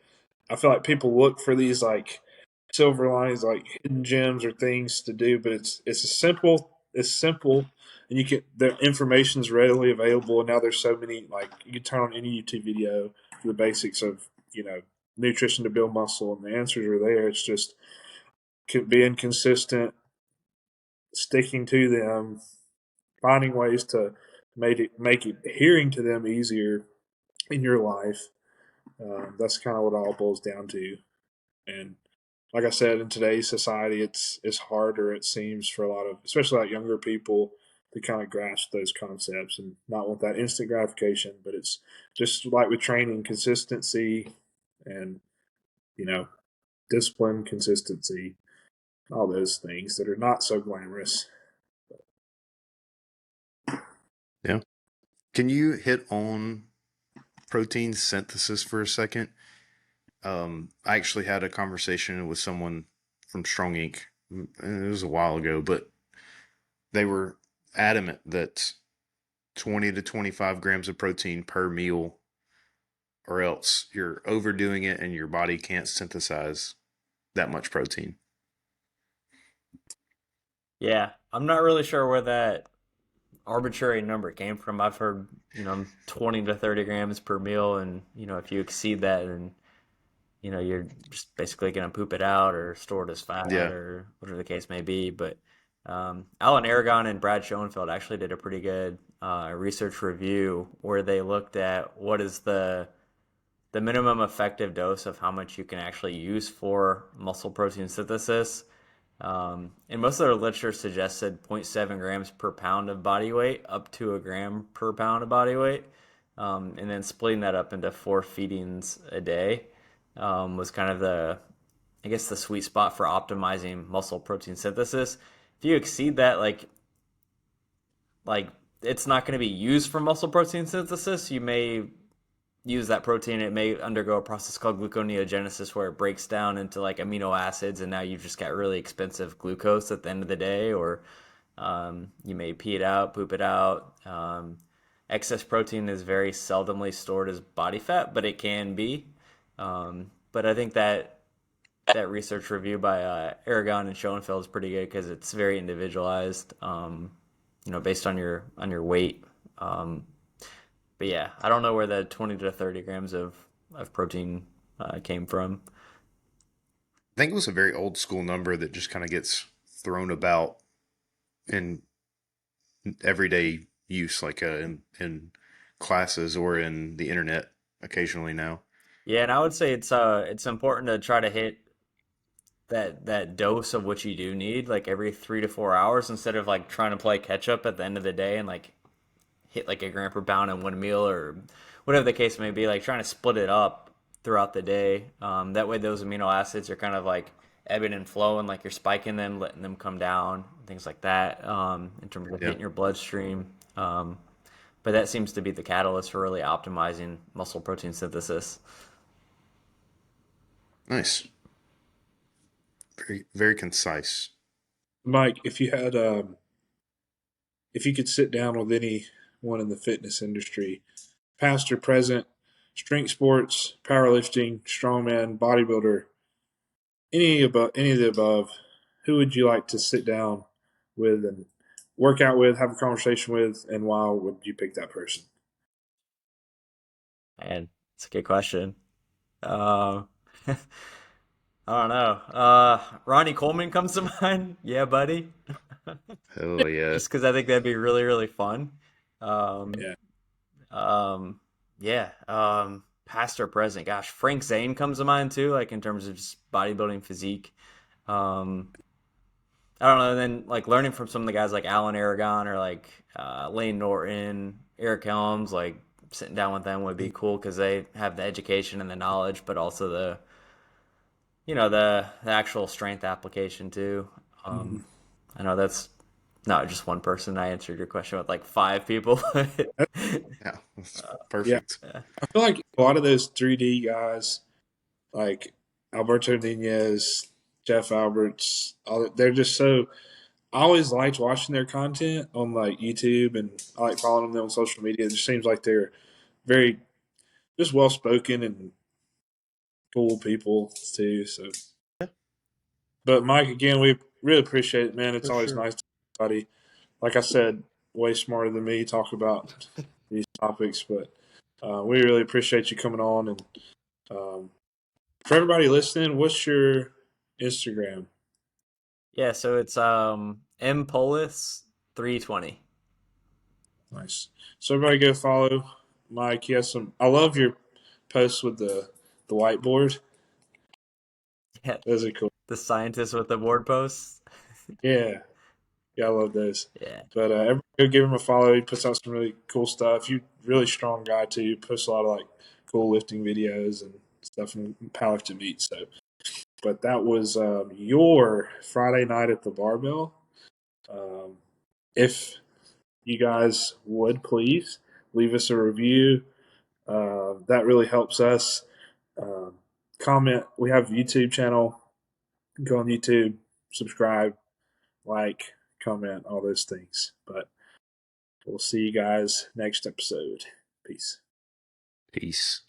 I feel like people look for these like silver linings, like hidden gems or things to do, but it's simple, and you can the information is readily available. And now there's so many like you can turn on any YouTube video for the basics of nutrition to build muscle, and the answers are there. It's just being consistent, sticking to them, finding ways to make adhering to them easier in your life. That's kind of what it all boils down to. And like I said, in today's society, it's harder it seems for a lot of, especially like younger people, to kind of grasp those concepts and not want that instant gratification. But it's just like with training, consistency, and you know, discipline, consistency, all those things that are not so glamorous. Yeah. Can you hit on protein synthesis for a second? I actually had a conversation with someone from Strong Inc. It was a while ago, but they were adamant that 20 to 25 grams of protein per meal, or else you're overdoing it and your body can't synthesize that much protein. Yeah, I'm not really sure where that arbitrary number came from. I've heard, 20 to 30 grams per meal, and if you exceed that, and you're just basically going to poop it out or store it as fat Yeah. or whatever the case may be. But Alan Aragon and Brad Schoenfeld actually did a pretty good research review where they looked at what is the minimum effective dose of how much you can actually use for muscle protein synthesis. And most of their literature suggested zero point 0.7 grams per pound of body weight, up to a gram per pound of body weight. And then splitting that up into 4 feedings a day was kind of I guess, the sweet spot for optimizing muscle protein synthesis. If you exceed that, like it's not going to be used for muscle protein synthesis. You may use that protein, it may undergo a process called gluconeogenesis where it breaks down into like amino acids, and now you've just got really expensive glucose at the end of the day. Or you may pee it out, poop it out. Excess protein is very seldomly stored as body fat, but it can be. But I think that research review by Aragon and Schoenfeld is pretty good because it's very individualized, based on your weight. But yeah, I don't know where the 20 to 30 grams of protein came from. I think it was a very old school number that just kind of gets thrown about in everyday use, like in classes or in the internet occasionally now. Yeah, and I would say it's important to try to hit that dose of what you do need like every 3 to 4 hours, instead of like trying to play catch up at the end of the day and like hit like a gram per pound in one meal or whatever the case may be. Like trying to split it up throughout the day. That way, those amino acids are kind of like ebbing and flowing, like you're spiking them, letting them come down, things like that, in terms of Yeah. hitting your bloodstream. But that seems to be the catalyst for really optimizing muscle protein synthesis. Nice. Very, very concise. Mike, if you could sit down with anyone in the fitness industry, past or present, strength sports, powerlifting, strongman, bodybuilder, any of the above, who would you like to sit down with and work out with, have a conversation with, and why would you pick that person? And it's a good question. Uh, I don't know. Ronnie Coleman comes to mind. Yeah, buddy. Hell yeah. Just because I think that'd be really, really fun. Um, Yeah, um, yeah. Past or present. Gosh, Frank Zane comes to mind too, like in terms of just bodybuilding physique. Um, I don't know. And then like learning from some of the guys like Alan Aragon or like Lane Norton, Eric Helms, like sitting down with them would be cool because they have the education and the knowledge, but also the actual strength application too. mm-hmm. I know that's not just one person. I answered your question with like five people. Yeah. That's Yeah. perfect. I feel like a lot of those 3D guys, like Alberto Nunez, Jeff Alberts, they're just so. I always liked watching their content on like YouTube, and I like following them on social media. It just seems like they're very just well spoken and cool people too. So, but Mike, again, we really appreciate it, man. It's For always sure. nice to have somebody, like I said, way smarter than me talk about these topics. But we really appreciate you coming on. And um, for everybody listening, what's your Instagram? Yeah, so it's M Polis 320. Nice. So everybody go follow Mike. He has some. I love your posts with the whiteboard. Yeah, Those are cool. the scientist with the board posts. Yeah, I love those. Yeah. But everybody go give him a follow. He puts out some really cool stuff. You really strong guy too. You post a lot of like cool lifting videos and stuff and powerlifting meets. So, but that was your Friday night at the barbell. If you guys would please leave us a review. That really helps us. Um, comment. We have a YouTube channel. Go on YouTube, subscribe, like, comment, all those things. But we'll see you guys next episode. Peace. Peace.